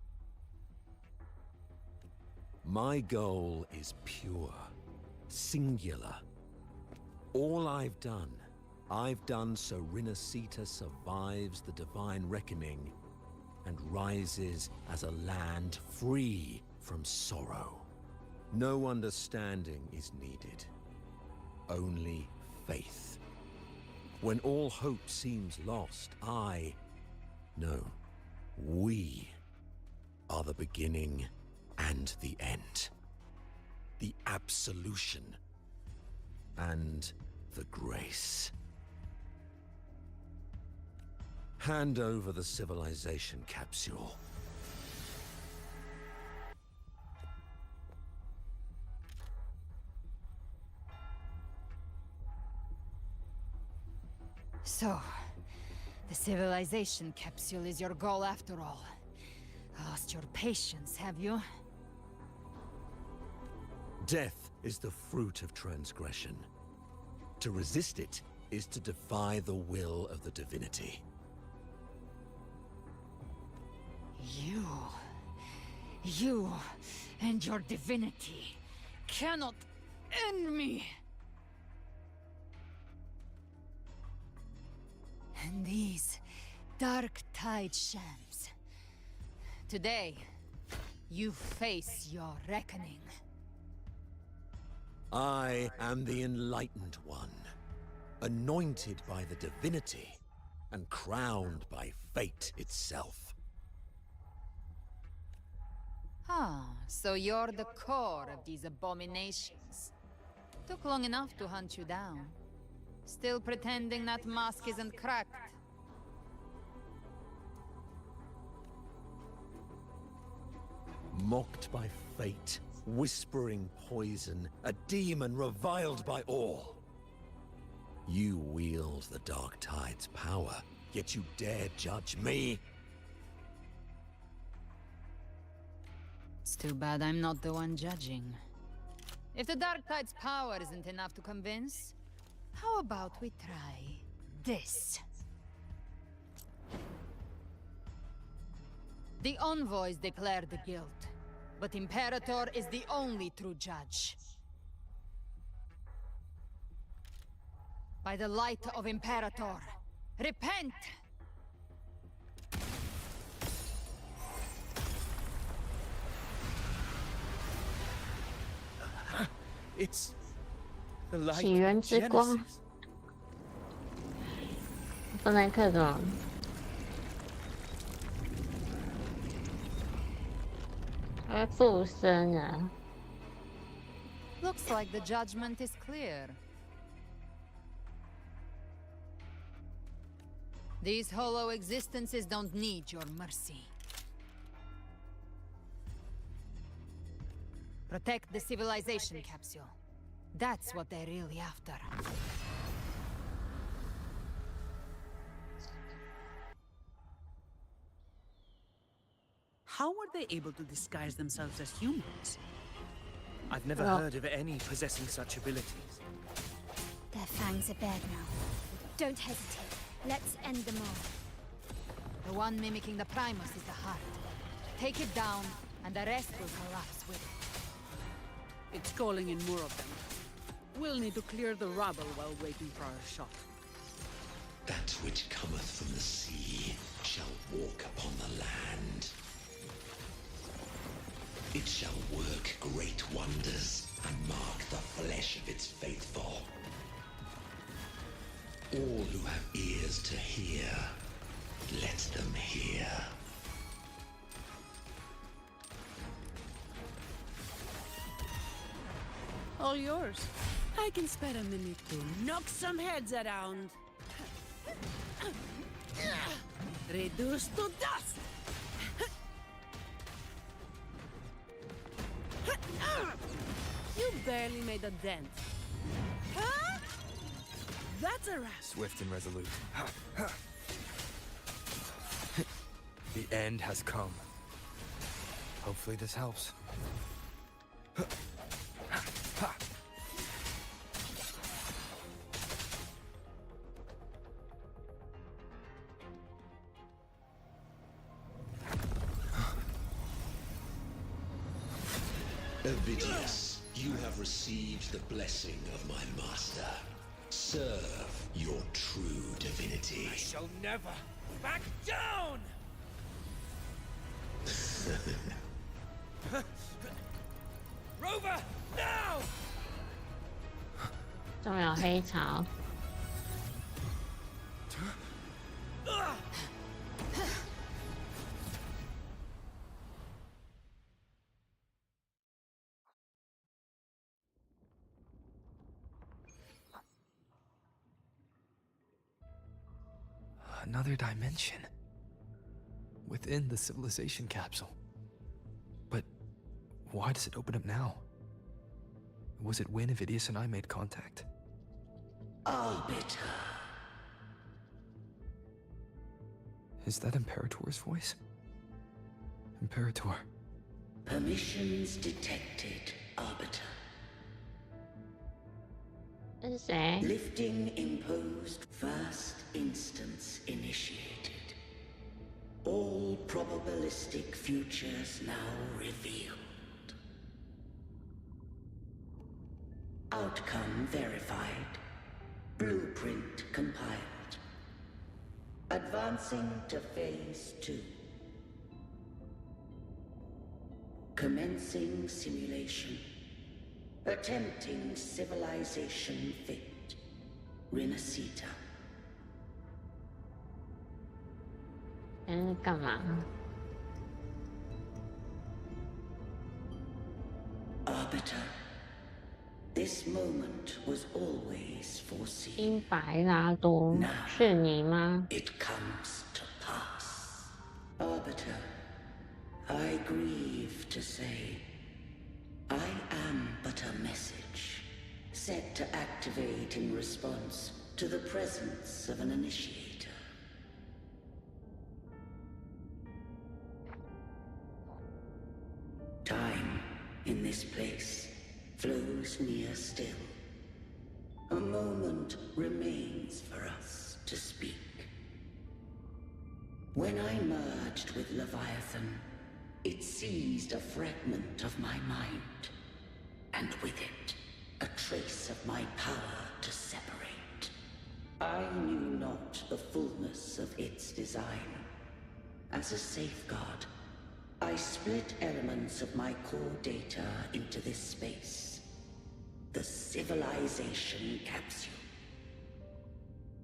My goal is pure, singular. All I've done so Rinascita survives the divine reckoning and rises as a land free from sorrow. No understanding is needed, only faith. When all hope seems lost, we are the beginning and the end. The absolution and the grace. Hand over the civilization capsule. So, the civilization capsule is your goal after all. Lost your patience, have you? Death is the fruit of transgression. To resist it is to defy the will of the divinity. You and your divinity cannot end me. And these dark tide shams. Today, you face your reckoning. I am the Enlightened One, anointed by the divinity and crowned by fate itself. Ah, so you're the core of these abominations. Took long enough to hunt you down. Still pretending that mask isn't cracked. Mocked by fate, whispering poison, a demon reviled by all. You wield the Dark Tide's power, yet you dare judge me? It's too bad I'm not the one judging. If the Dark Tide's power isn't enough to convince, how about we try this? The envoys declare the guilt, but Imperator is the only true judge. By the light of Imperator, repent! It's the light 起源 of 之光 Genesis.。芬莱克怎么？会附身啊！ Looks like the judgment is clear. These hollow existences don't need your mercy. Protect the civilization capsule. That's what they're really after. How were they able to disguise themselves as humans? I've never heard of any possessing such abilities. Their fangs are bared now. Don't hesitate. Let's end them all. The one mimicking the Primus is the heart. Take it down, and the rest will collapse with it. It's calling in more of them. We'll need to clear the rubble while waiting for our shot. That which cometh from the sea shall walk upon the land. It shall work great wonders and mark the flesh of its faithful. All who have ears to hear, let them hear. All yours. I can spare a minute to knock some heads around. Reduced to dust! You barely made a dent. Huh? That's a wrap. Swift and resolute. The end has come. Hopefully this helps. Ovidius, you have received the blessing of my master. Serve your true divinity. I shall never back down! Rover, now! 终有黑潮。Another dimension. Within the civilization capsule. But why does it open up now? Was it when Ovidius and I made contact? Arbiter. Is that Imperator's voice? Imperator. Permissions detected, Arbiter. 这是谁？ Lifting imposed. First instance initiated. All probabilistic futures now revealed. Outcome verified. Blueprint compiled. Advancing to phase 2. Commencing simulation. Attempting civilization fate. Renacita. 干嘛？ Arbiter, this moment was always foreseen. 金白拉多是你吗？ It comes to pass. Arbiter, I grieve to say, I am but a message, set to activate in response to the presence of an initiator. Time in this place flows near still. A moment remains for us to speak. When I merged with Leviathan, it seized a fragment of my mind, and with it, a trace of my power to separate. I knew not the fullness of its design. As a safeguard, I split elements of my core data into this space. The civilization capsule.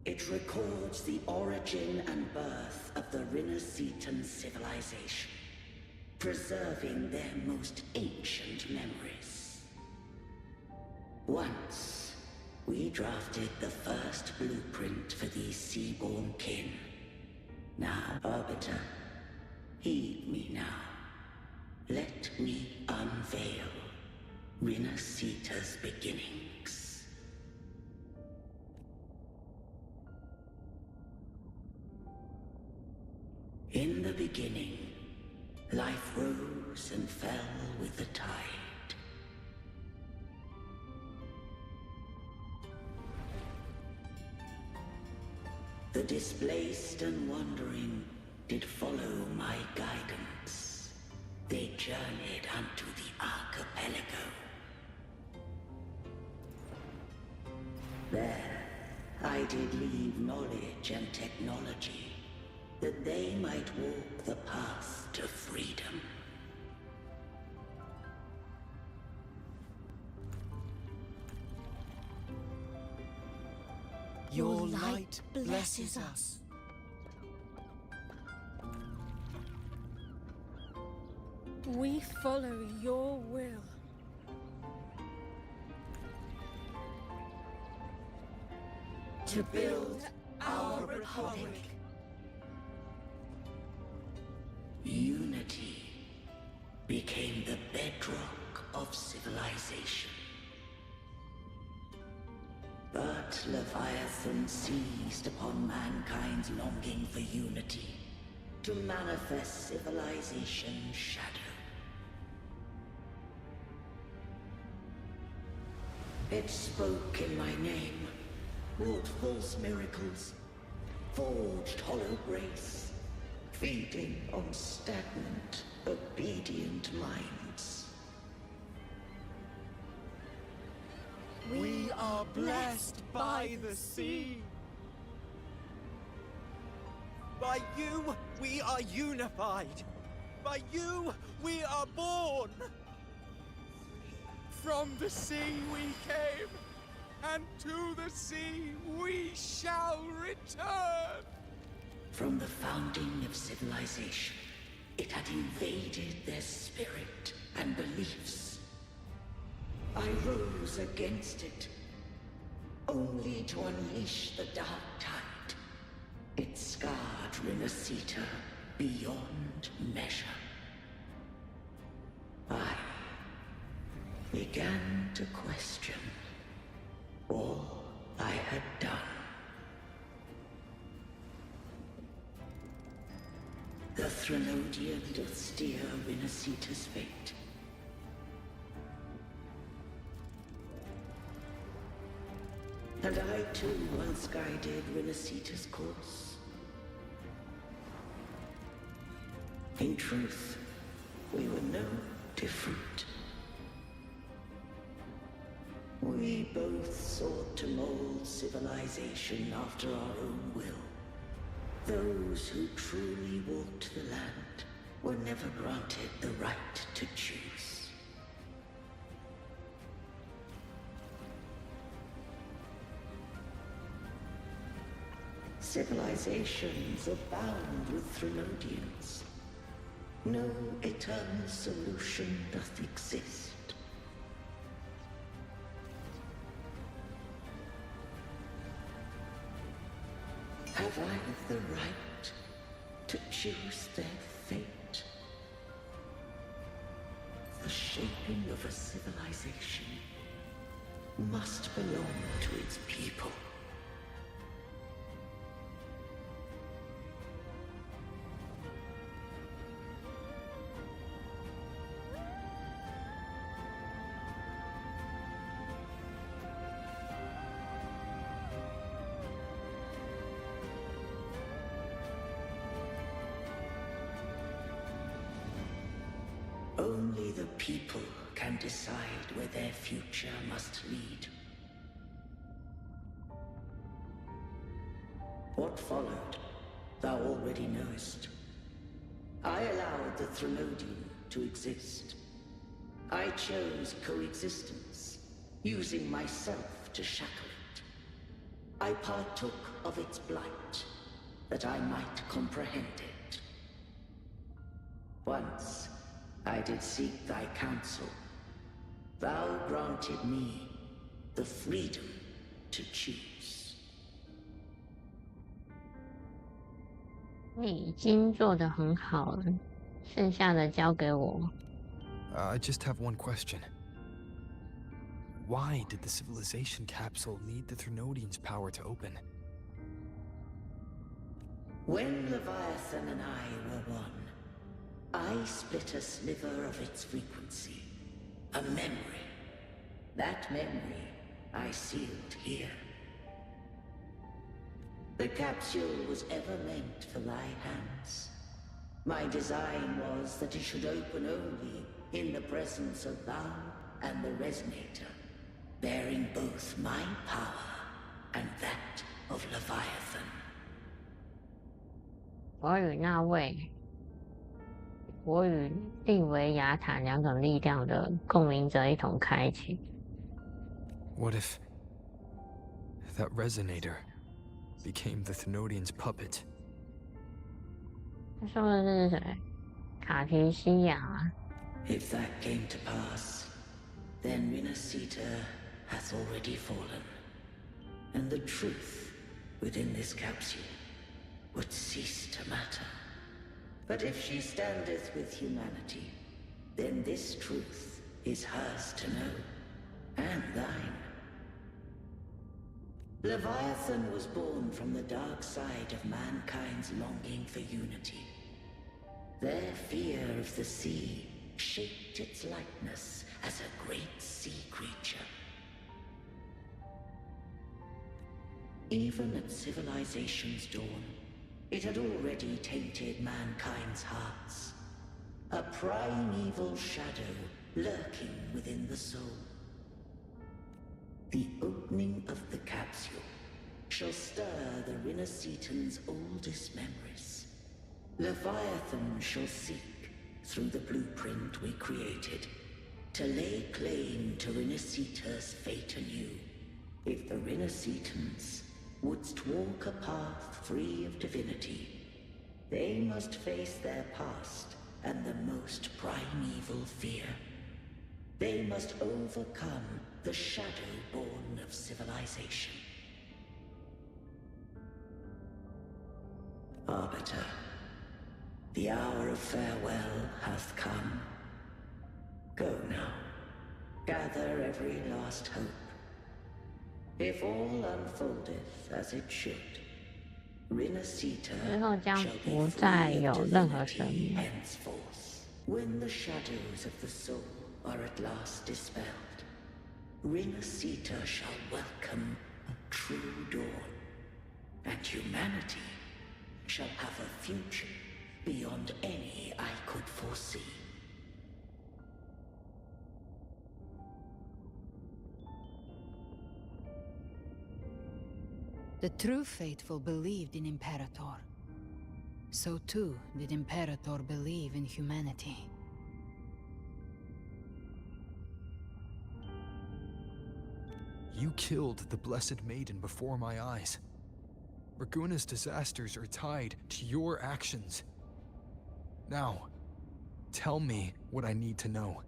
It records the origin and birth of the Renacetan civilization, preserving their most ancient memories. Once, we drafted the first blueprint for these seaborn kin, Now, Arbiter, heed me now. Let me unveil Rinasita's beginnings. In the beginning, life rose and fell with the tide. The displaced and wandering did follow my guidance. They journeyed unto the archipelago. There, I did leave knowledge and technology, that they might walk the path to freedom. Your light blesses us. We follow your will. To build our republic. Unity became the bedrock of civilization. But Leviathan seized upon mankind's longing for unity to manifest civilization's shadow. It spoke in my name, wrought false miracles, forged hollow grace, feeding on stagnant, obedient minds. We are blessed by the sea. By you, we are unified. By you, we are born. From the sea we came, and to the sea we shall return. From the founding of civilization, it had invaded their spirit and beliefs. I rose against it, only to unleash the dark tide. It scarred Rinasita beyond measure. I began to question all I had done. The Threnodian doth steer Rinasita's fate. And I too once guided Rinasita's course. In truth, we were no different. We both sought to mold civilization after our own will. Those who truly walked the land were never granted the right to choose. Civilizations abound with Threnodians. No eternal solution doth exist. Have I the right to choose their fate? The shaping of a civilization must belong to its people. Only the people can decide where their future must lead. What followed, thou already knowest. I allowed the Threnodian to exist. I chose coexistence, using myself to shackle it. I partook of its blight, that I might comprehend it. Once, I did seek thy counsel. Thou granted me the freedom to choose. 你已经做得很好了，剩下的交给我。I just have one question. Why did the civilization capsule need the Threnodian's power to open? When Leviathan and I were one, I split a sliver of its frequency. A memory. That memory I sealed here. The capsule was ever meant for thy hands. My design was that it should open only in the presence of thou and the Resonator, bearing both my power and that of Leviathan. 我与利维亚坦两种力量的共鸣者一同开启。What if that Resonator became the Thenodian's puppet? 他说的是谁？卡提西亚啊。If that came to pass, then Rinasita hath already fallen, and the truth within this capsule would cease to matter. But if she standeth with humanity, then this truth is hers to know, and thine. Leviathan was born from the dark side of mankind's longing for unity. Their fear of the sea shaped its likeness as a great sea creature. Even at civilization's dawn, it had already tainted mankind's hearts. A primeval shadow lurking within the soul. The opening of the capsule shall stir the Rinascitan's oldest memories. Leviathan shall seek, through the blueprint we created, to lay claim to Rinascita's fate anew. If the Rinascitans wouldst walk a path free of divinity, they must face their past and the most primeval fear. They must overcome the shadow born of civilization. Arbiter, the hour of farewell hath come. Go now, gather every last hope. If all unfoldeth as it should, Rinascita 之后将 shall be 不 free 再 of 有任何生 divinity 命。 henceforth. When the shadows of the soul are at last dispelled, Rinascita shall welcome a true dawn, and humanity shall have a future beyond any I could foresee. The true faithful believed in Imperator. So too did Imperator believe in humanity. You killed the Blessed Maiden before my eyes. Raguna's disasters are tied to your actions. Now, tell me what I need to know.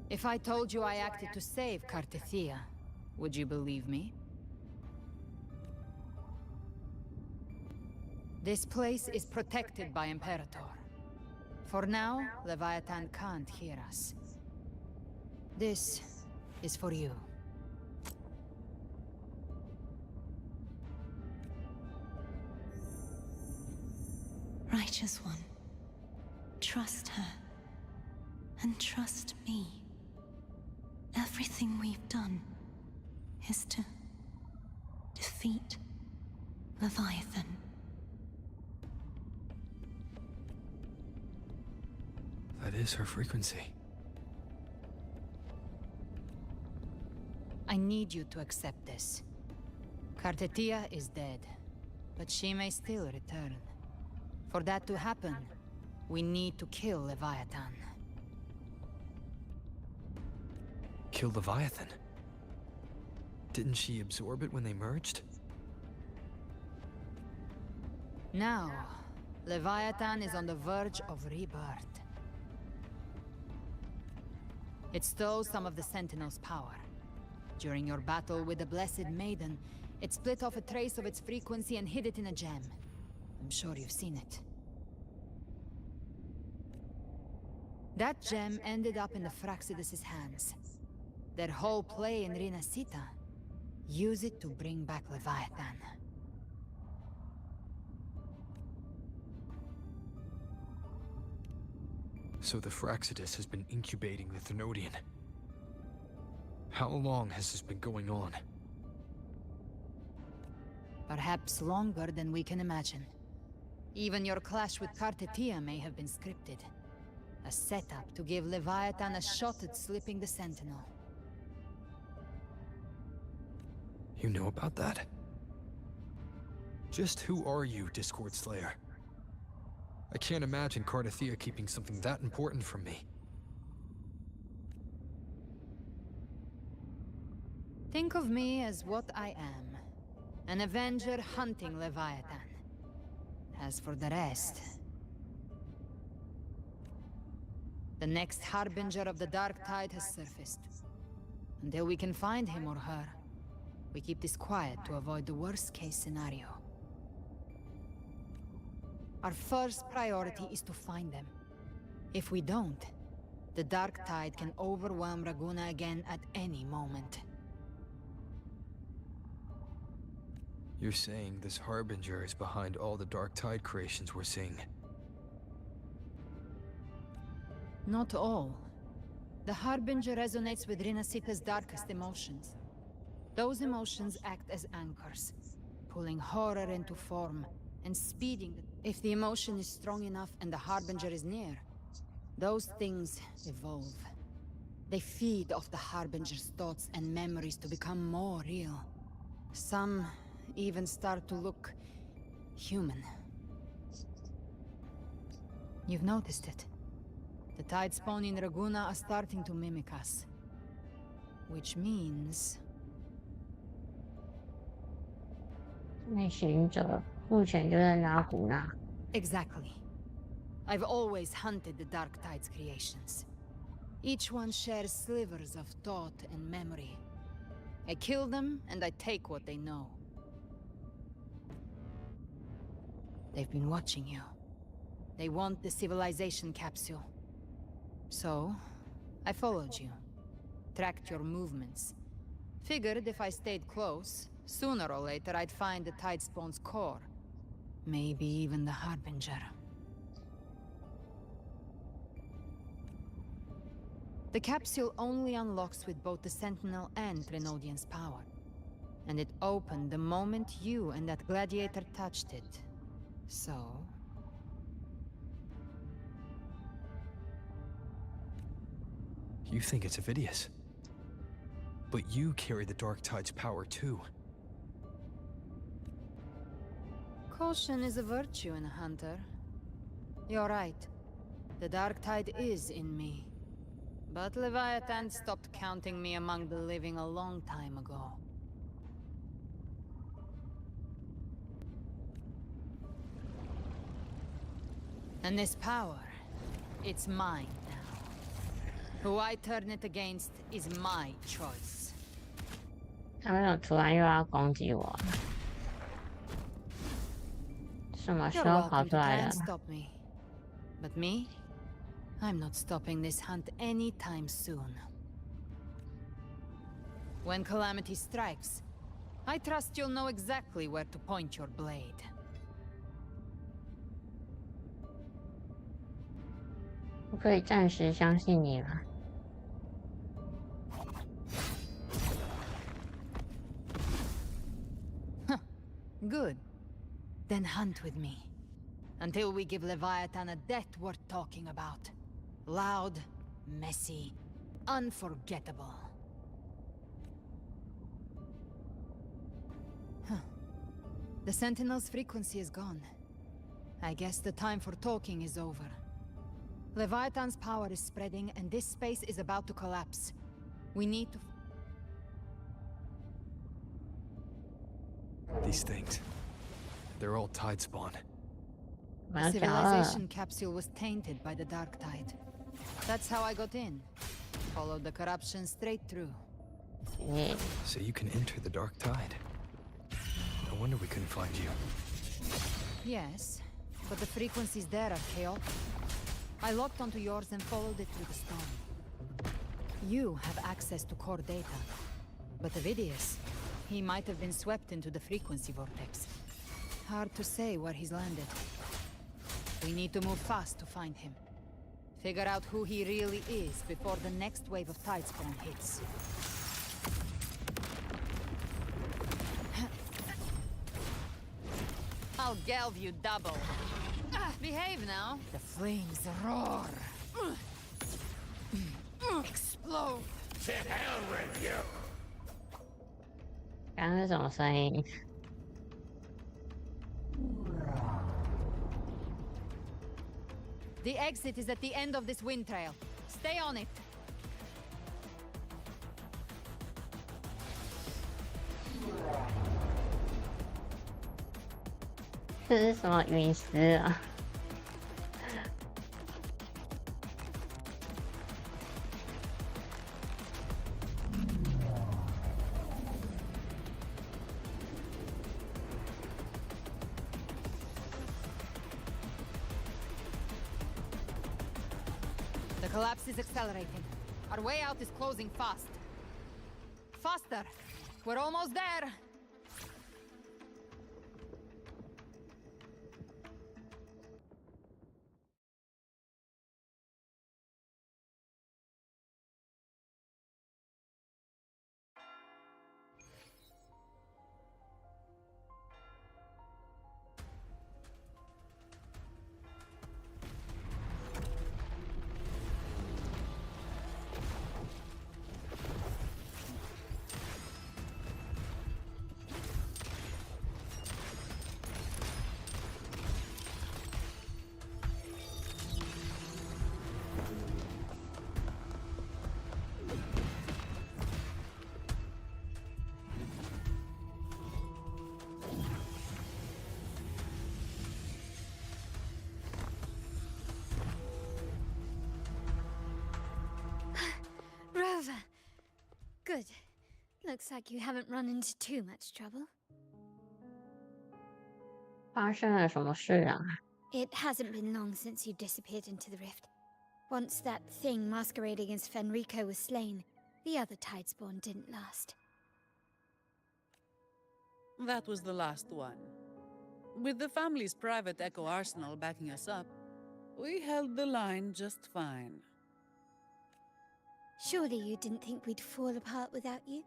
If I told you I acted to save Cartethia, would you believe me? This place is protected by Imperator. For now, Leviathan can't hear us. This is for you. Righteous One, trust her, and trust me. Everything we've done is to defeat Leviathan. That is her frequency. I need you to accept this. Cartethia is dead, but she may still return. For that to happen, we need to kill Leviathan. Kill Leviathan? Didn't she absorb it when they merged? Now, Leviathan is on the verge of rebirth. It stole some of the Sentinel's power. During your battle with the Blessed Maiden, It split off a trace of its frequency and hid it in a gem. I'm sure you've seen it. That gem ended up in the Fraxidus' hands. Their whole play in Rinasita. Use it to bring back Leviathan. So the Fraxidus has been incubating the Thenodian. How long has this been going on? Perhaps longer than we can imagine. Even your clash with Kartetia may have been scripted. A setup to give Leviathan a shot at slipping the Sentinel. You know about that? Just who are you, Discord Slayer? I can't imagine Kartetia keeping something that important from me. Think of me as what I am. An Avenger hunting Leviathan. As for the rest... The next Harbinger of the Dark Tide has surfaced. Until we can find him or her, we keep this quiet to avoid the worst-case scenario. Our first priority is to find them. If we don't, the Dark Tide can overwhelm Raguna again at any moment. You're saying this Harbinger is behind all the Dark Tide creations we're seeing? Not all. The Harbinger resonates with Rinasita's darkest emotions. Those emotions act as anchors, pulling horror into form and speeding it. If the emotion is strong enough and the Harbinger is near, those things evolve. They feed off the Harbinger's thoughts and memories to become more real. Some even start to look human. You've noticed it. The tide spawn in Raguna are starting to mimic us. Which means... 那行者目前就在拉古纳。Exactly. I've always hunted the Dark Tide's creations. Each one shares slivers of thought and memory. I kill them, and I take what they know. They've been watching you. They want the civilization capsule. So, I followed you. Tracked your movements. Figured if I stayed close, sooner or later I'd find the Tidespawn's core. Maybe even the Harbinger. The capsule only unlocks with both the Sentinel and Thenodian's power. And it opened the moment you and that gladiator touched it. So... You think it's Avidius. But you carry the Dark Tide's power too. Caution is a virtue in a hunter. You're right. The Dark Tide is in me. But Leviathan stopped counting me among the living a long time ago. And this power, it's mine now. Who I turn it against is my choice. 他们有突然又要攻击我，什么时 You're 候跑 welcome 出 to 来 try 的 and？ stop me. But me? I'm not stopping this hunt anytime soon. When calamity strikes, I trust you'll know exactly where to point your blade. 我可以暂时相信你了。 Good. Then hunt with me. Until we give Leviathan a death worth talking about. Loud, messy, unforgettable. Huh. The Sentinel's frequency is gone. I guess the time for talking is over. Leviathan's power is spreading, and this space is about to collapse. We need to... These things. They're all Tidespawn. The civilization capsule was tainted by the Dark Tide. That's how I got in. Followed the corruption straight through. So you can enter the Dark Tide. wonder we couldn't find you. Yes, but the frequencies there are chaotic. I locked onto yours and followed it through the storm. You have access to core data, but Avidius, he might have been swept into the frequency vortex. Hard to say where he's landed. We need to move fast to find him. Figure out who he really is before the next wave of Tidespawn hits. I'll gelve you double. Behave now. The flames roar. Explode. To hell with you! 刚刚是什么声音？ The exit is at the end of this wind trail. Stay on it. 这是什么陨石啊？ The collapse is accelerating. Our way out is closing fast. Faster! We're almost there! Rover! Good. Looks like you haven't run into too much trouble. 发生了什么事啊？ It hasn't been long since you disappeared into the rift. Once that thing masquerading as Fenrico was slain, the other Tidespawn didn't last. That was the last one. With the family's private Echo Arsenal backing us up, we held the line just fine. Surely you didn't think we'd fall apart without you?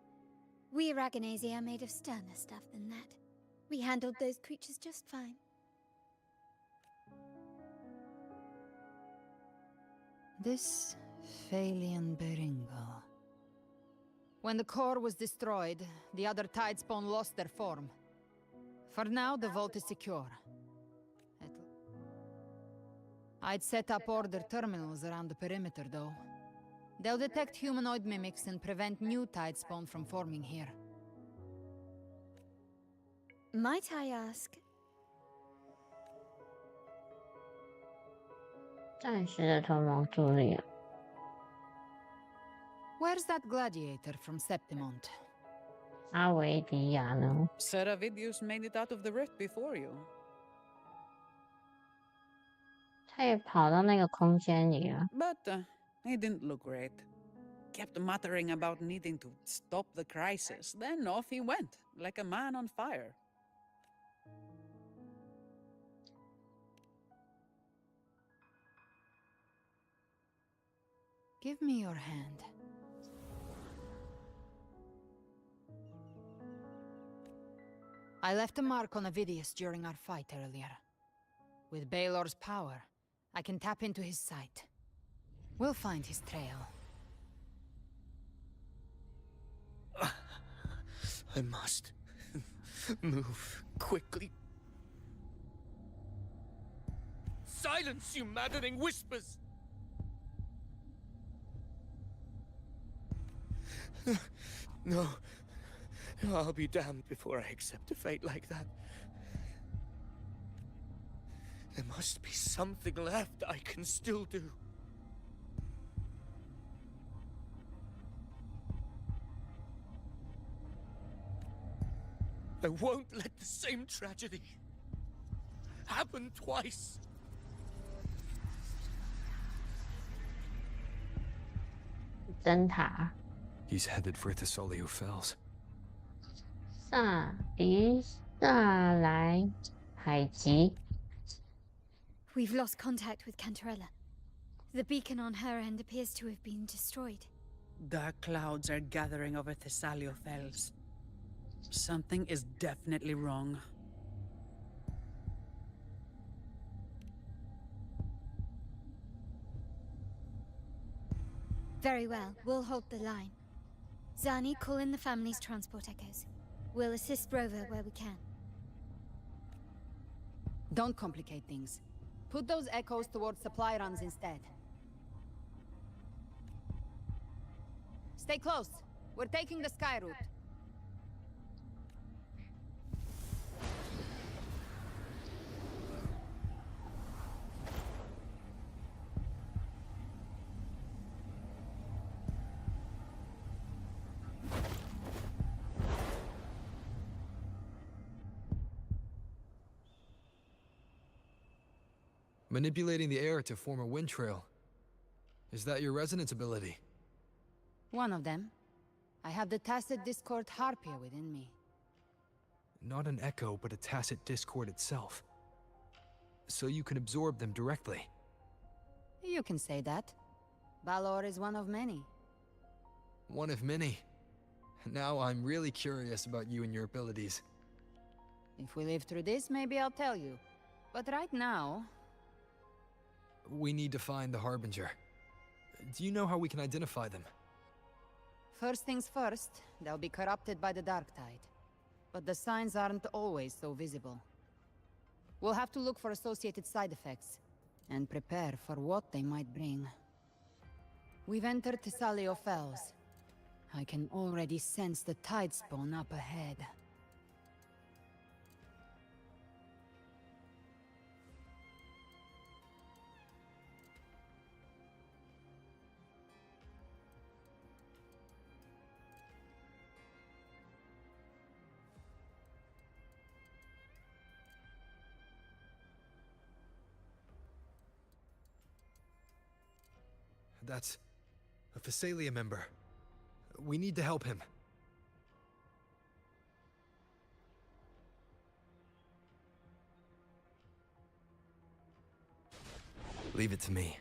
We Aragonese are made of sterner stuff than that. We handled those creatures just fine. This Phalian Beringal. When the core was destroyed, the other Tidespawn lost their form. For now, the vault is secure. I'd set up order terminals around the perimeter, though. They'll detect humanoid mimics and prevent new Tidespawn from forming here. Might I ask? 暂时的同盟助力。 Where's that gladiator from Septimont? 阿维迪亚呢？ Seravidius made it out of the rift before you. 他也跑到那个空间里了。 But he didn't look great. Kept muttering about needing to stop the crisis. Then off he went, like a man on fire. Give me your hand. I left a mark on Avidius during our fight earlier. With Baelor's power, I can tap into his sight. We'll find his trail. I must move quickly. Silence, you maddening whispers! No. I'll be damned before I accept a fate like that. There must be something left I can still do. I won't let the same tragedy happen twice. He's headed for Thessalio Fells. 萨迪萨莱海吉。 We've lost contact with Cantarella. The beacon on her end appears to have been destroyed. Dark clouds are gathering over Thessalio Fells. Something is definitely wrong. Very well, we'll hold the line. Zani, call in the family's transport echoes. We'll assist Rover where we can. Don't complicate things. Put those echoes towards supply runs instead. Stay close. We're taking the sky route. Manipulating the air to form a wind trail. Is that your resonance ability? One of them. I have the tacit discord harpier within me. Not an echo, but a tacit discord itself. So you can absorb them directly. You can say that. Balor is one of many. One of many. Now I'm really curious about you and your abilities. If we live through this, maybe I'll tell you. But right now... We need to find the Harbinger. Do you know how we can identify them? First things first, they'll be corrupted by the Dark Tide. But the signs aren't always so visible. We'll have to look for associated side effects, and prepare for what they might bring. We've entered Thessalio Fells. I can already sense the tide spawn up ahead. That's a Phasalia member. We need to help him. Leave it to me.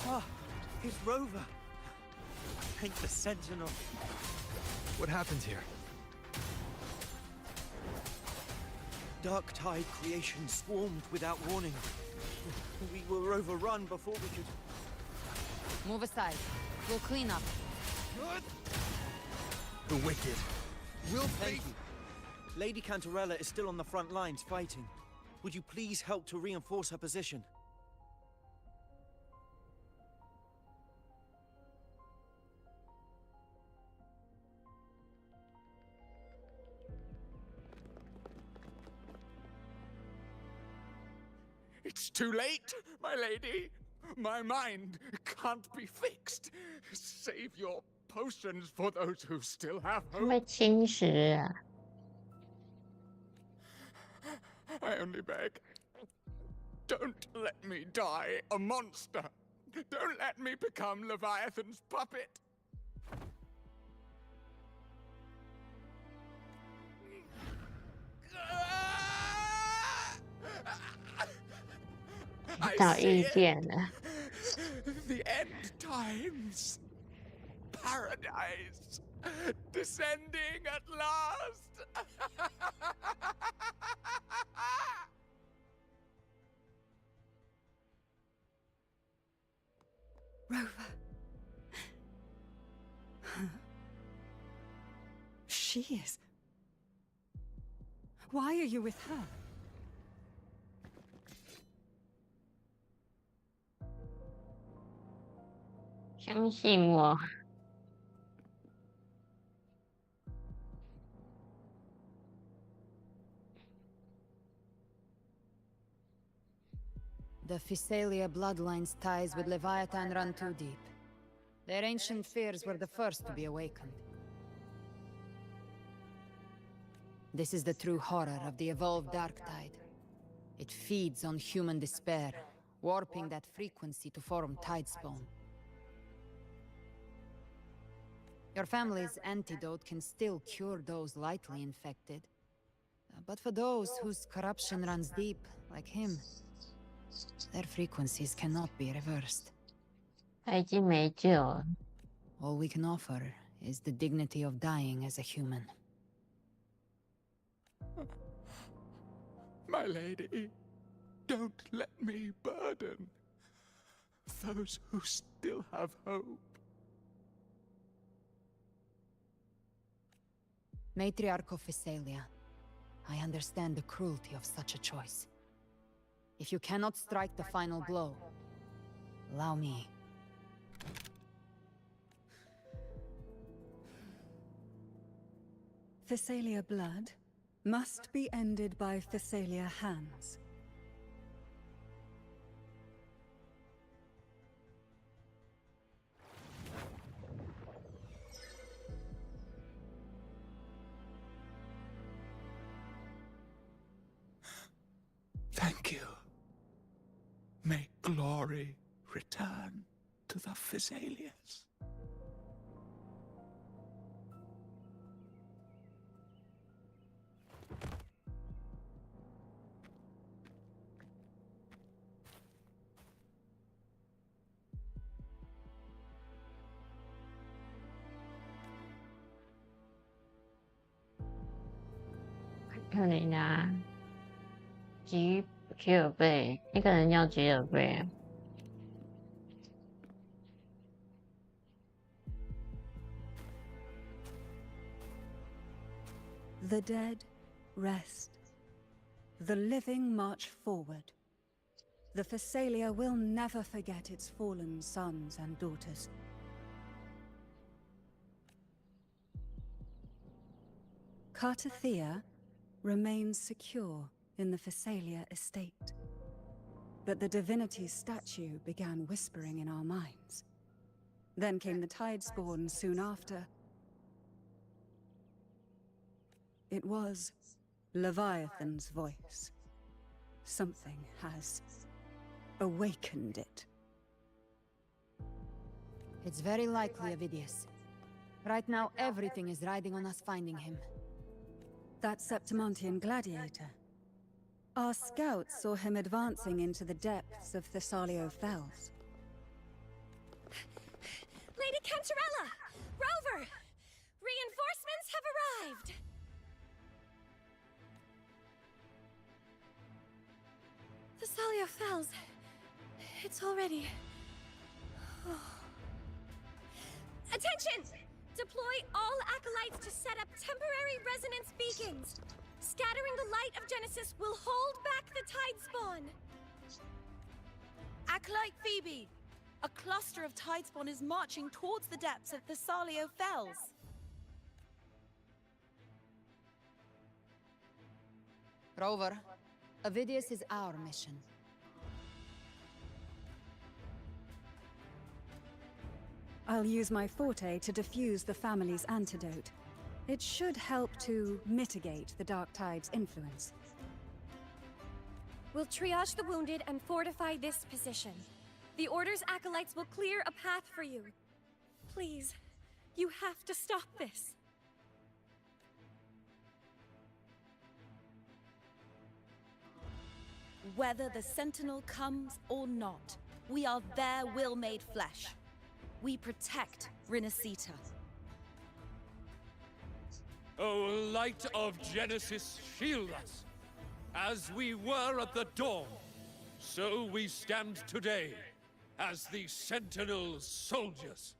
Ah, it's Rover. Thank the Sentinel. What happened here? Dark Tide creation swarmed without warning. We were overrun before we could... Move aside. We'll clean up. The wicked. We'll Thank you. Lady Cantarella is still on the front lines fighting. Would you please help to reinforce her position? It's too late, my lady. My mind can't be fixed. Save your potions for those who still have 会不会 hope. 侵蚀啊？ I only beg. Don't let me die a monster. Don't let me become Leviathan's puppet. I 找 see 意 it. 见了。 The end times. Paradise. Descending at last. Rover. She is. Why are you with her? "相信我。" The Phasalia bloodline's ties with Leviathan run too deep. Their ancient fears were the first to be awakened. This is the true horror of the evolved Dark Tide. It feeds on human despair, warping that frequency to form Tidespawn. Your family's antidote can still cure those lightly infected. But for those whose corruption runs deep, like him, their frequencies cannot be reversed. 他已经没救了。 All we can offer is the dignity of dying as a human. My lady, don't let me burden those who still have hope. Matriarch of Physalia, I understand the cruelty of such a choice. If you cannot strike the final blow, allow me. Physalia blood must be ended by Physalia hands. Thank you. May glory return to the Physalians.可怜啊，吉尔贝，一个人叫吉尔贝。 The dead rest. The living march forward. The Physalia will never forget its fallen sons and daughters. Cartathea remains secure in the Physalia estate. But the divinity's statue began whispering in our minds. Then came the Tidespawn soon after. It was Leviathan's voice. Something has awakened it. It's very likely Avidius. Right now, everything is riding on us finding him. That Septimontian gladiator. Our scouts saw him advancing into the depths of Thessalio Fells. Lady Cantarella! Rover! Reinforcements have arrived! Thessalio Fells. It's already... Attention! Deploy all acolytes to set up temporary resonance beacons. Scattering the light of Genesis will hold back the Tidespawn. Acolyte Phoebe! A cluster of Tidespawn is marching towards the depths of Thessalio Fells. Rover, Avidius is our mission. I'll use my forte to defuse the family's antidote. It should help to mitigate the Dark Tide's influence. We'll triage the wounded and fortify this position. The Order's acolytes will clear a path for you. Please, you have to stop this. Whether the Sentinel comes or not, we are their will made flesh. We protect Rinasita. O light of Genesis, shield us! As we were at the dawn, so we stand today, as the Sentinel's soldiers.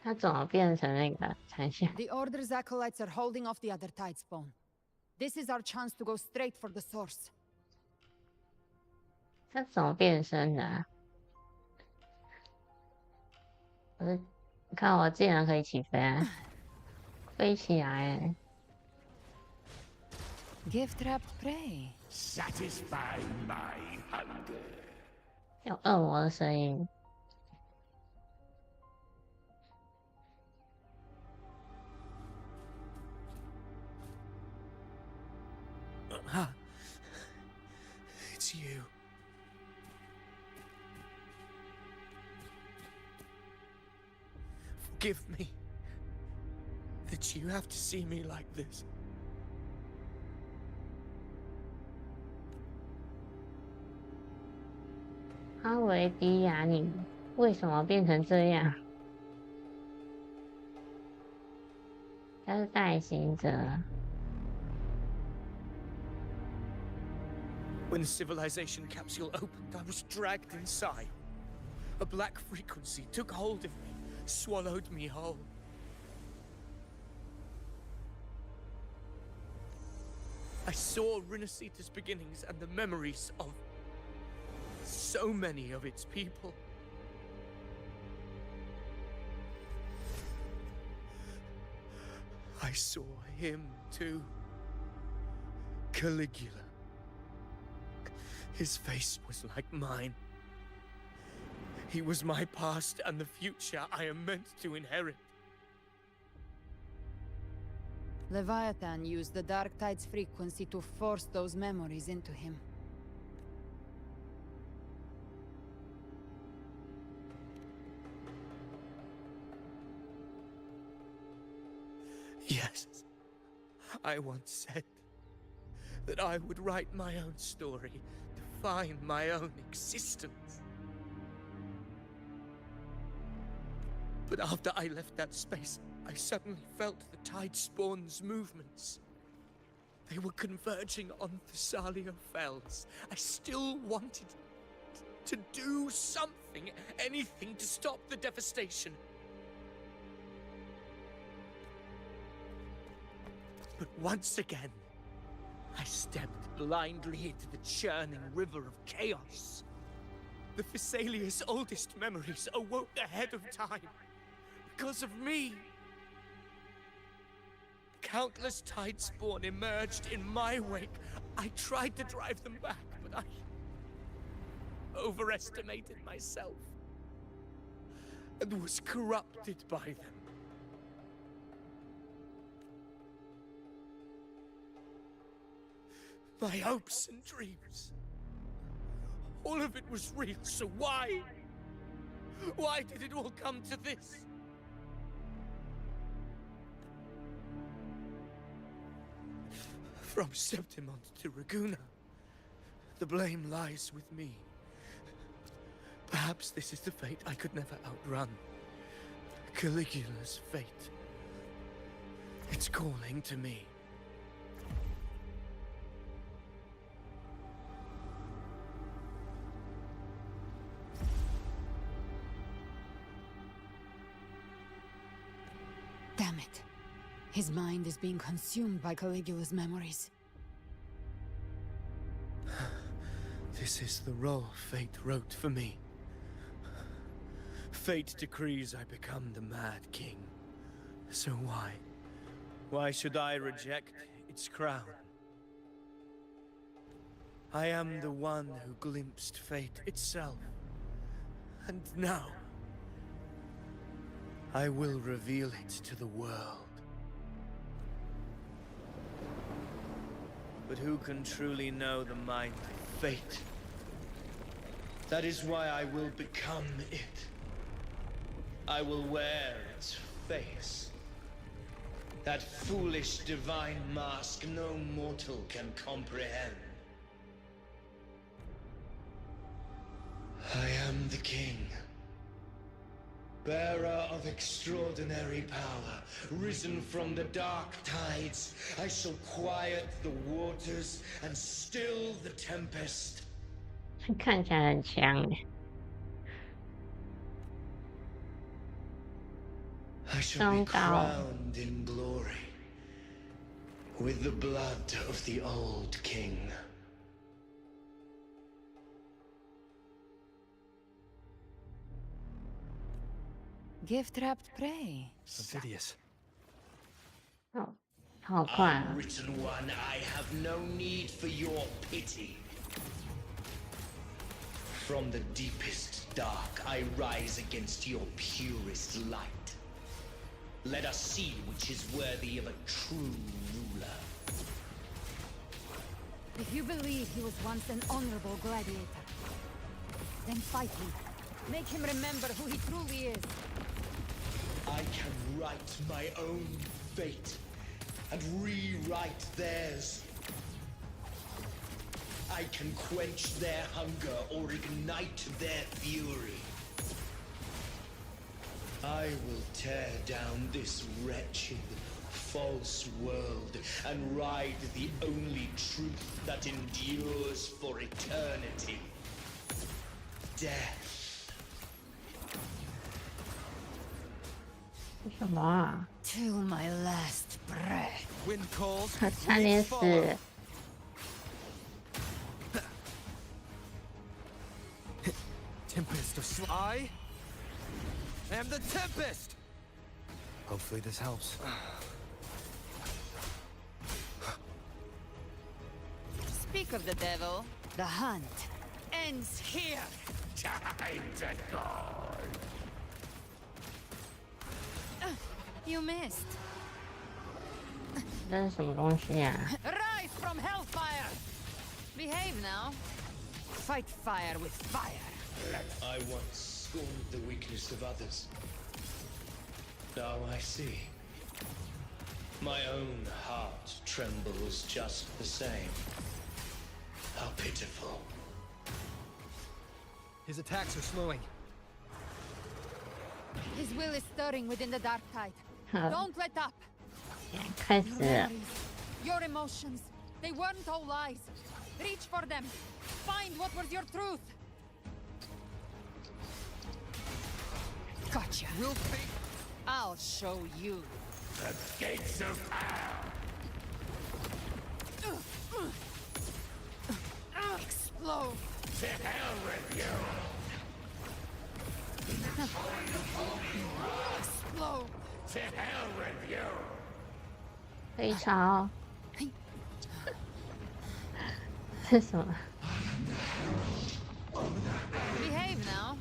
他怎么变成那个残像？ The Order's acolytes are holding off the other Tidespawn. This is our chance to go straight for the source. 他怎么变身的、啊？你看我竟然可以起飞、啊，飞起来！ Gift-wrapped prey. Satisfy my hunger. 有恶魔的声音。Forgive me that you have to see me like this. 阿维迪亚，你为什么变成这样？他是代行者。When the civilization capsule opened, I was dragged inside. A black frequency took hold of me, swallowed me whole. I saw Rinasita's beginnings and the memories of so many of its people. I saw him too. Caligula. His face was like mine. He was my past and the future I am meant to inherit. Leviathan used the Dark Tide's frequency to force those memories into him. Yes, I once said that I would write my own story, define my own existence. But after I left that space, I suddenly felt the Tidespawn's movements. They were converging on Thessalia Fells. I still wanted to do something, anything to stop the devastation. But once again, I stepped blindly into the churning river of chaos. The Thessalia's oldest memories awoke ahead of time. Because of me. Countless Tidespawn emerged in my wake. I tried to drive them back, but I overestimated myself and was corrupted by them. My hopes and dreams. All of it was real, so why? Why did it all come to this? From Septimont to Raguna, the blame lies with me. Perhaps this is the fate I could never outrun. Caligula's fate. It's calling to me. Damn it. His mind is being consumed by Caligula's memories. This is the role fate wrote for me. Fate decrees I become the Mad King. So why? Why should I reject its crown? I am the one who glimpsed fate itself. And now, I will reveal it to the world. But who can truly know the mind of fate? That is why I will become it. I will wear its face. That foolish divine mask no mortal can comprehend. I am the king. Bearer of extraordinary power, risen from the dark tides, I shall quiet the waters and still the tempest. 看起来很强耶。 I shall be crowned in glory with the blood of the old king. Gift-wrapped prey. Amphidious. Oh, 好快啊！ Unwritten one, I have no need for your pity. From the deepest dark, I rise against your purest light. Let us see which is worthy of a true ruler. If you believe he was once an honorable gladiator, then fight him. Make him remember who he truly is. I can write my own fate and rewrite theirs. I can quench their hunger or ignite their fury. I will tear down this wretched, false world and ride the only truth that endures for eternity. Death. 什么啊？ Till my last breath. Wind calls. 差点死。 Tempest of Sly. And the Tempest! Hopefully this helps. Speak of the devil, the hunt ends here. Time to go. You missed. 这是什么东西呀、 Rise from hellfire! Behave now. Fight fire with fire. I once scorned the weakness of others. Now I see. My own heart trembles just the same. How pitiful. His attacks are slowing. His will is stirring within the dark tide. 好， Don't let up. 开始 Your 了。 memories, your emotions, they weren't all lies. Reach for them. Find what was your truth. Gotcha. Will fate... I'll show you. The gates of hell. Explode. To hell with you. Explode. To hell with you. 非常。这是什么？ Behave now.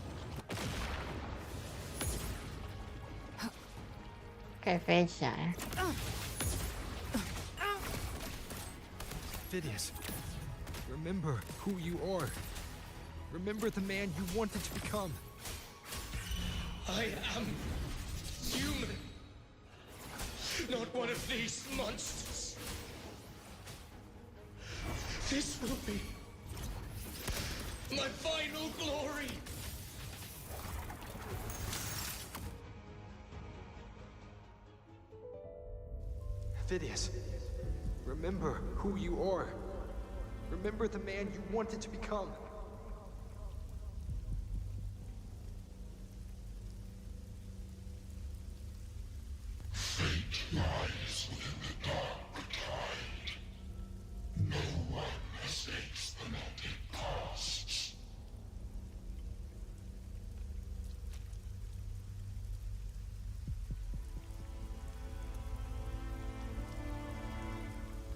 可以飞起来。 Phidias, remember who you are. Remember the man you wanted to become. I am human. Not one of these monsters. This will be my final glory. Phidias, remember who you are. Remember the man you wanted to become. Fate lies within the dark tide. No one escapes the net it casts.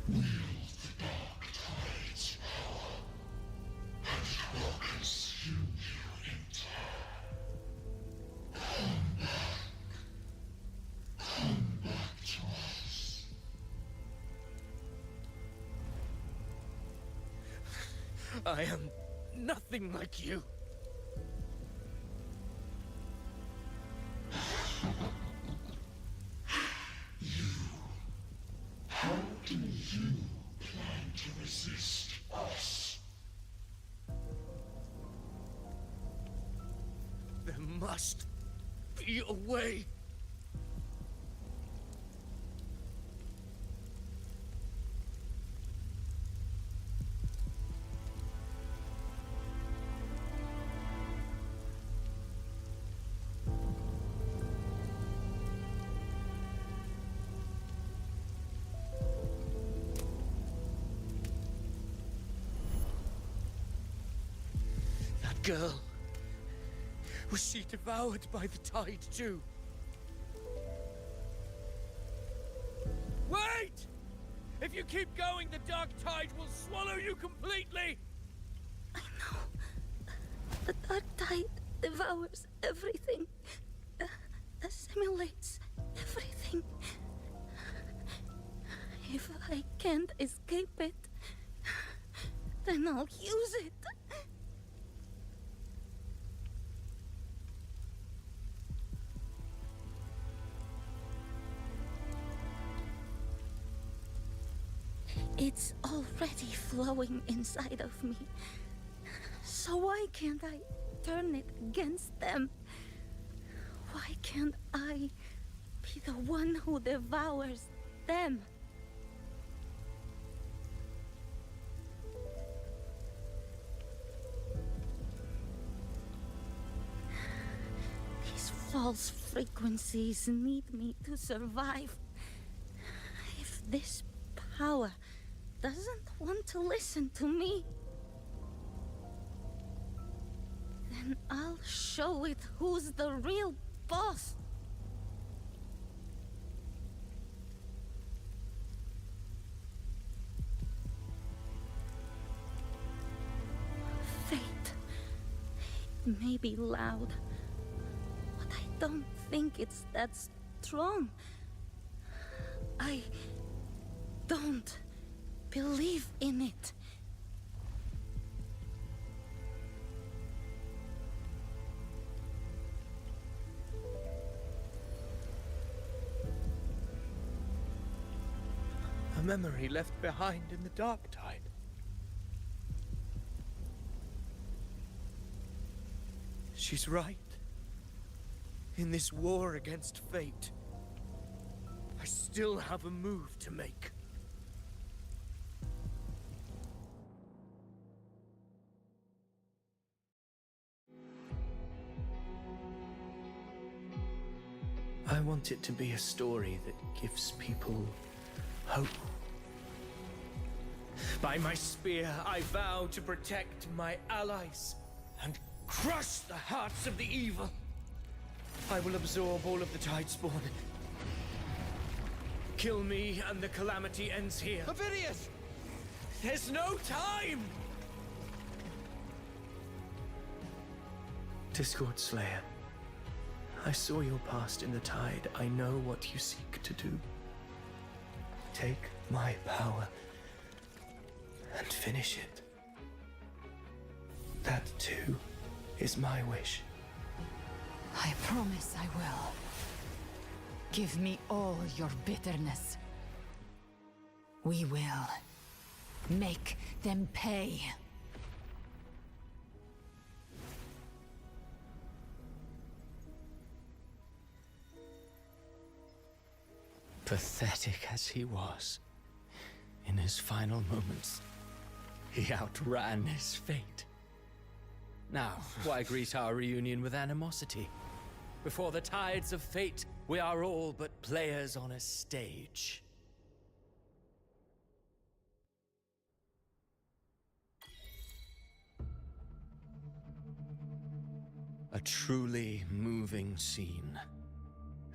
Wield the dark tide's power, and it will consume you in turn. Come back. Come back to us. I am nothing like you. How do you plan to resist us? There must be a way. That girl. Was she devoured by the tide too? Wait! If you keep going, the dark tide will swallow you completely! The dark tide devours everything, assimilates everything. If I can't escape it, then I'll use it. It's already flowing inside of me. So why can't I turn it against them? Why can't I be the one who devours them? These false frequencies need me to survive. If this power doesn't want to listen to me, then I'll show it who's the real boss. Fate. It may be loud, but I don't think it's that strong. I don't believe in it. A memory left behind in the dark tide. She's right. In this war against fate, I still have a move to make. I want it to be a story that gives people hope. By my spear, I vow to protect my allies and crush the hearts of the evil. I will absorb all of the Tidespawn. Kill me and the calamity ends here. Avidius! There's no time! Discord Slayer, I saw your past in the Tide. I know what you seek to do. Take my power and finish it. That too is my wish. I promise I will. Give me all your bitterness. We will make them pay. Pathetic as he was, in his final moments, he outran his fate. Now, why greet our reunion with animosity? Before the tides of fate, we are all but players on a stage. A truly moving scene.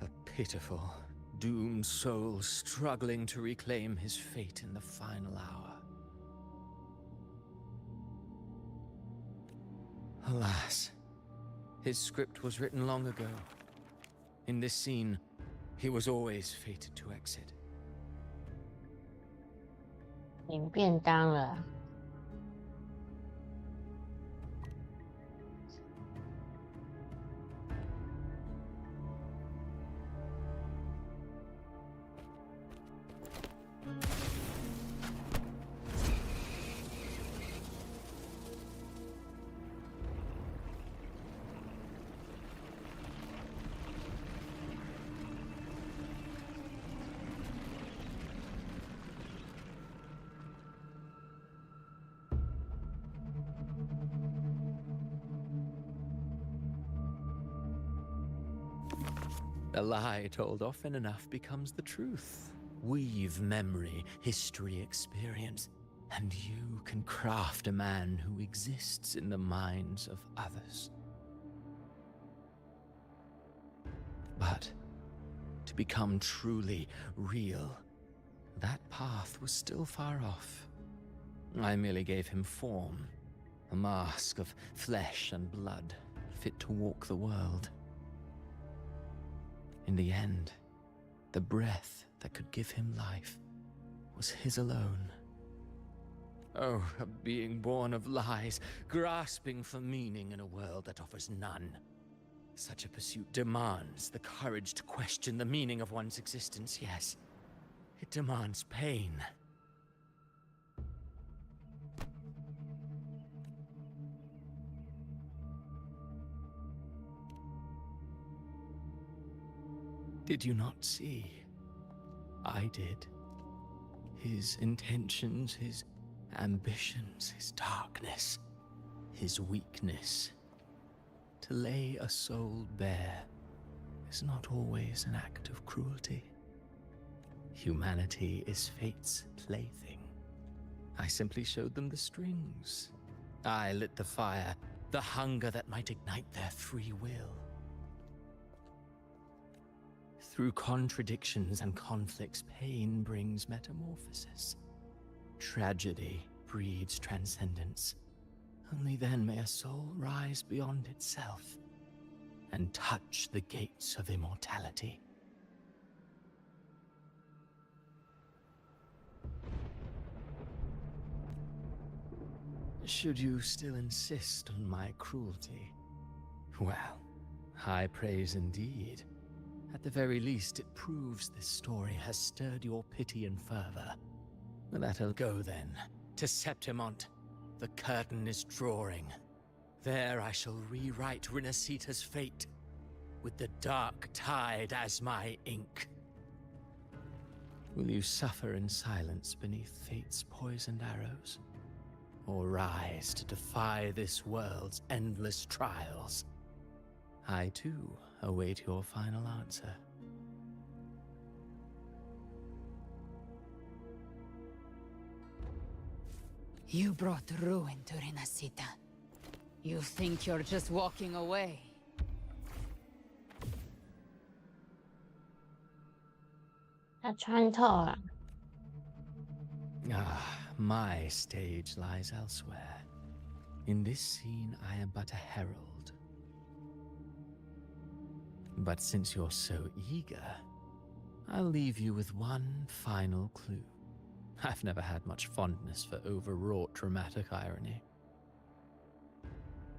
A pitiful, doomed soul struggling to reclaim his fate in the final hour. Alas, his script was written long ago. In this scene, he was always fated to exit. 领便当了。A lie told often enough becomes the truth. Weave memory, history, experience, and you can craft a man who exists in the minds of others. But to become truly real, that path was still far off. I merely gave him form, a mask of flesh and blood, fit to walk the world. In the end, the breath that could give him life was his alone. Oh, a being born of lies, grasping for meaning in a world that offers none. Such a pursuit demands the courage to question the meaning of one's existence, yes. It demands pain. Did you not see? I did. His intentions, his ambitions, his darkness, his weakness. To lay a soul bare is not always an act of cruelty. Humanity is fate's plaything. I simply showed them the strings. I lit the fire, the hunger that might ignite their free will. Through contradictions and conflicts, pain brings metamorphosis. Tragedy breeds transcendence. Only then may a soul rise beyond itself and touch the gates of immortality. Should you still insist on my cruelty? Well, high praise indeed. At the very least, it proves this story has stirred your pity and fervor. That'll go then. To Septimont, the curtain is drawing. There I shall rewrite Rinasita's fate, with the dark tide as my ink. Will you suffer in silence beneath fate's poisoned arrows? Or rise to defy this world's endless trials? I too await your final answer. You brought ruin to Rinasita. You think you're just walking away? My stage lies elsewhere. In this scene, I am but a herald. But since you're so eager, I'll leave you with one final clue. I've never had much fondness for overwrought dramatic irony.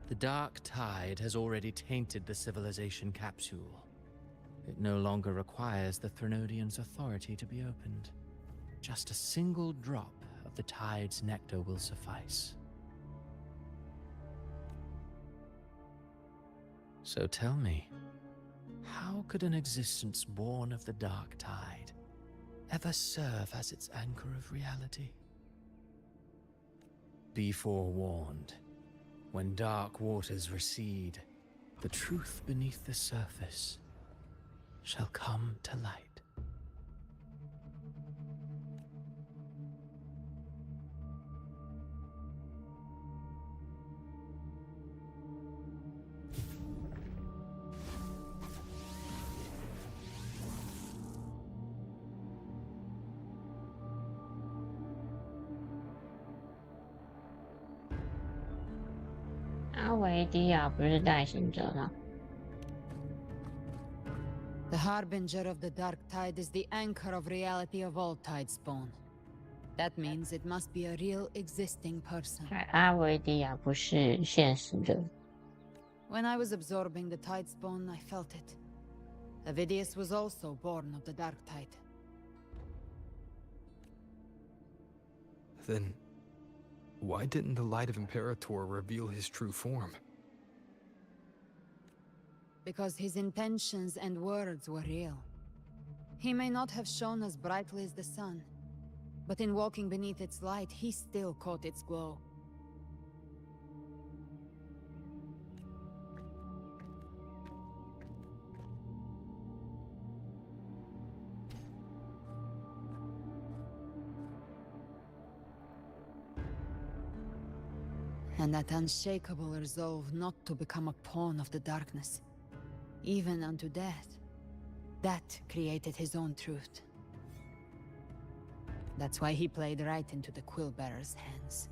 The dark tide has already tainted the civilization capsule. It no longer requires the Threnodians' authority to be opened. Just a single drop of the tide's nectar will suffice. So tell me, how could an existence born of the dark tide ever serve as its anchor of reality? Be forewarned. When dark waters recede, the truth beneath the surface shall come to light. The Harbinger of the Dark Tide is the anchor of reality of all Tidespawn. That means it must be a real existing person. When I was absorbing the Tidespawn, I felt it. Avidius was also born of the Dark Tide. Then, why didn't the Light of Imperator reveal his true form? Because his intentions and words were real. He may not have shone as brightly as the sun, but in walking beneath its light, he still caught its glow. And that unshakable resolve not to become a pawn of the darkness, even unto death, that created his own truth. That's why he played right into the Quillbearer's hands.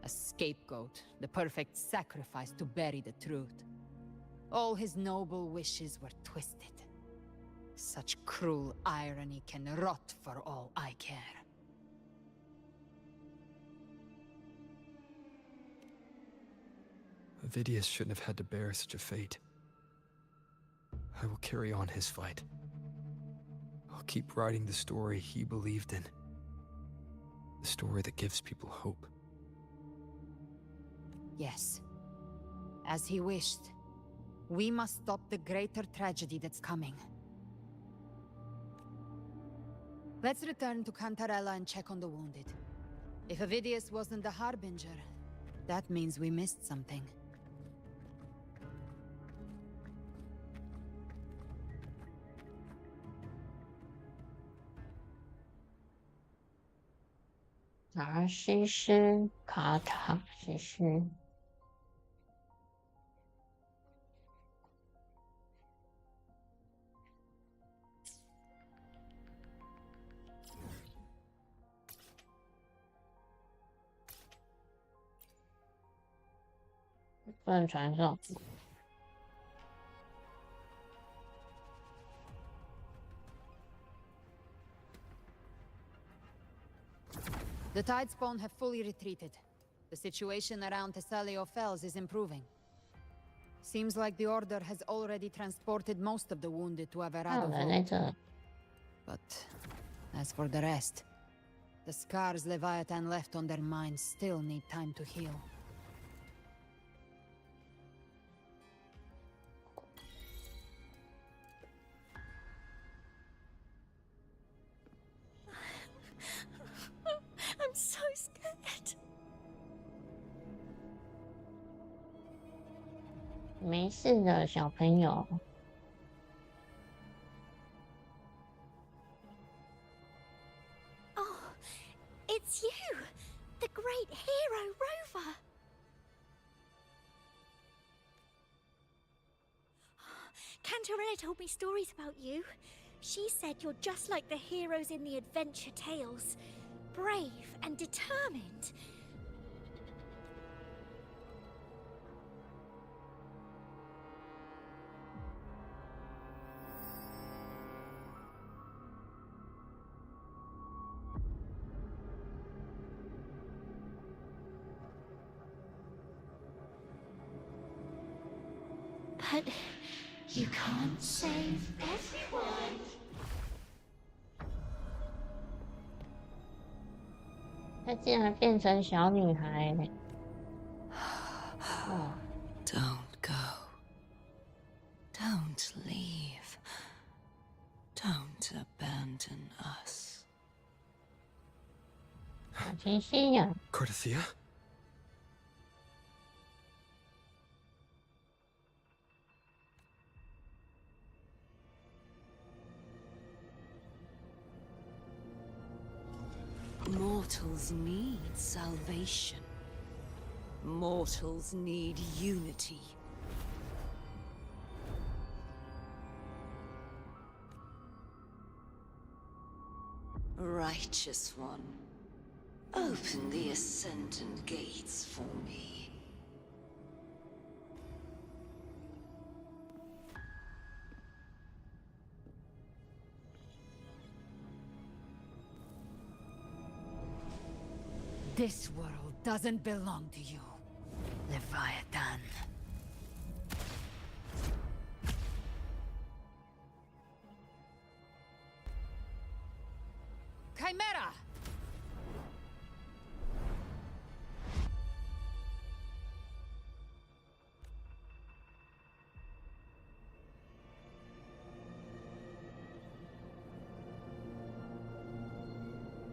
A scapegoat, the perfect sacrifice to bury the truth. All his noble wishes were twisted. Such cruel irony can rot for all I care. Avidius shouldn't have had to bear such a fate. I will carry on his fight. I'll keep writing the story he believed in. The story that gives people hope. Yes. As he wished. We must stop the greater tragedy that's coming. Let's return to Cantarella and check on the wounded. If Avidius wasn't the Harbinger, that means we missed something.达西斯卡塔西斯。不能传送。The Tidespawn have fully retreated. The situation around Thessalio Fells is improving. Seems like the Order has already transported most of the wounded to Averado Vault. But as for the rest, the scars Leviathan left on their minds still need time to heal. I'm so scared. 没事的，小朋友。Oh, it's you, the great hero Rover. Cantarella told me stories about you. She said you're just like the heroes in the adventure tales. Brave and determined. But you can't save everyone. 她竟然变成小女孩。哦 Don't go. Don't leave. Don't abandon us. 好清晰呀。Cardathia? Mortals need salvation. Mortals need unity. Righteous One, open the Ascendant Gates for me. This world doesn't belong to you, Leviathan. Chimera!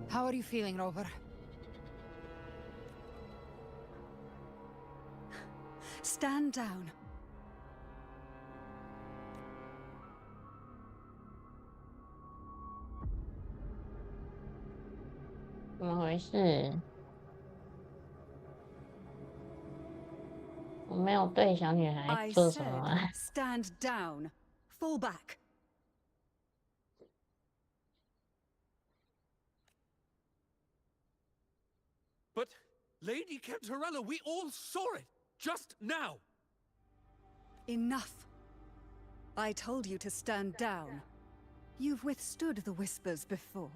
How are you feeling, Rover? Stand down. 怎么回事？我没有对小女孩 I 做什么 said, stand down. Fall back. But, Lady Cantarella, we all saw it! Just now! Enough. I told you to stand down. You've withstood the whispers before.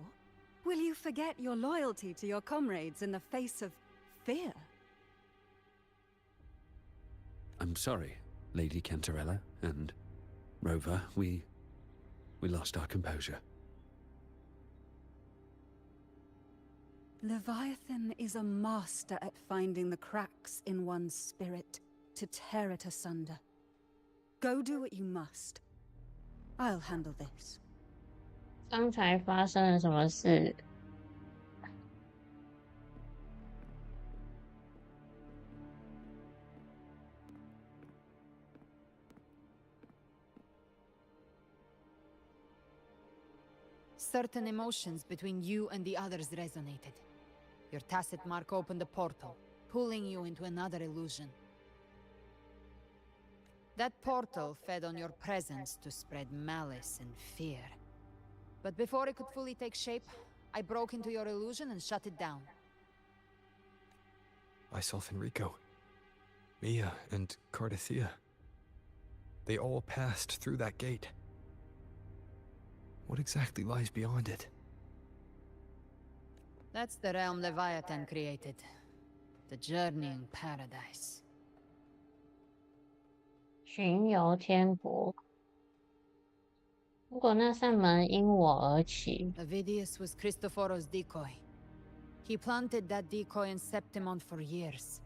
Will you forget your loyalty to your comrades in the face of fear? I'm sorry, Lady Cantarella and Rover. We lost our composure. Leviathan is a master at finding the cracks in one's spirit to tear it asunder. Go do what you must. I'll handle this. 刚才发生了什么事？Certain emotions between you and the others resonated. Your tacit mark opened a portal, pulling you into another illusion. That portal fed on your presence to spread malice and fear. But before it could fully take shape, I broke into your illusion and shut it down. I saw Fenrico, Mia, and Cardathia. They all passed through that gate. What exactly lies beyond it? That's the realm Leviathan created. The journeying paradise. 巡游天国。如果那扇门因我而起， Avidius was Cristoforo's decoy. He planted that decoy in Septimont for years.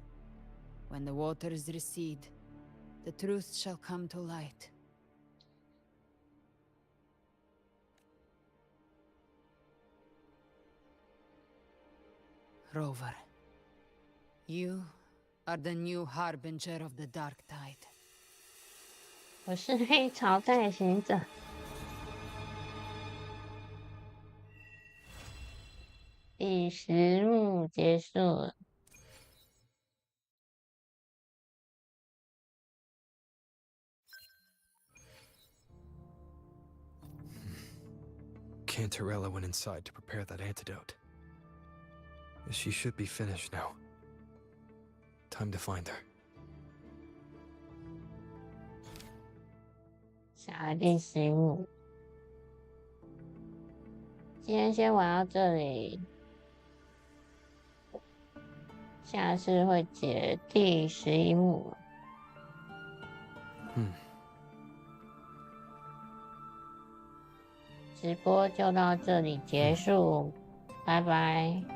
When the waters recede, the truth shall come to light. Rover, you are the new harbinger of the dark tide. 我是黑潮带行者。第10幕结束了。Cantarella went inside to prepare that antidote. She should be finished now. Time to find her. 下第11幕。今天先玩到这里，下次会解第11幕。直播就到这里结束，拜拜。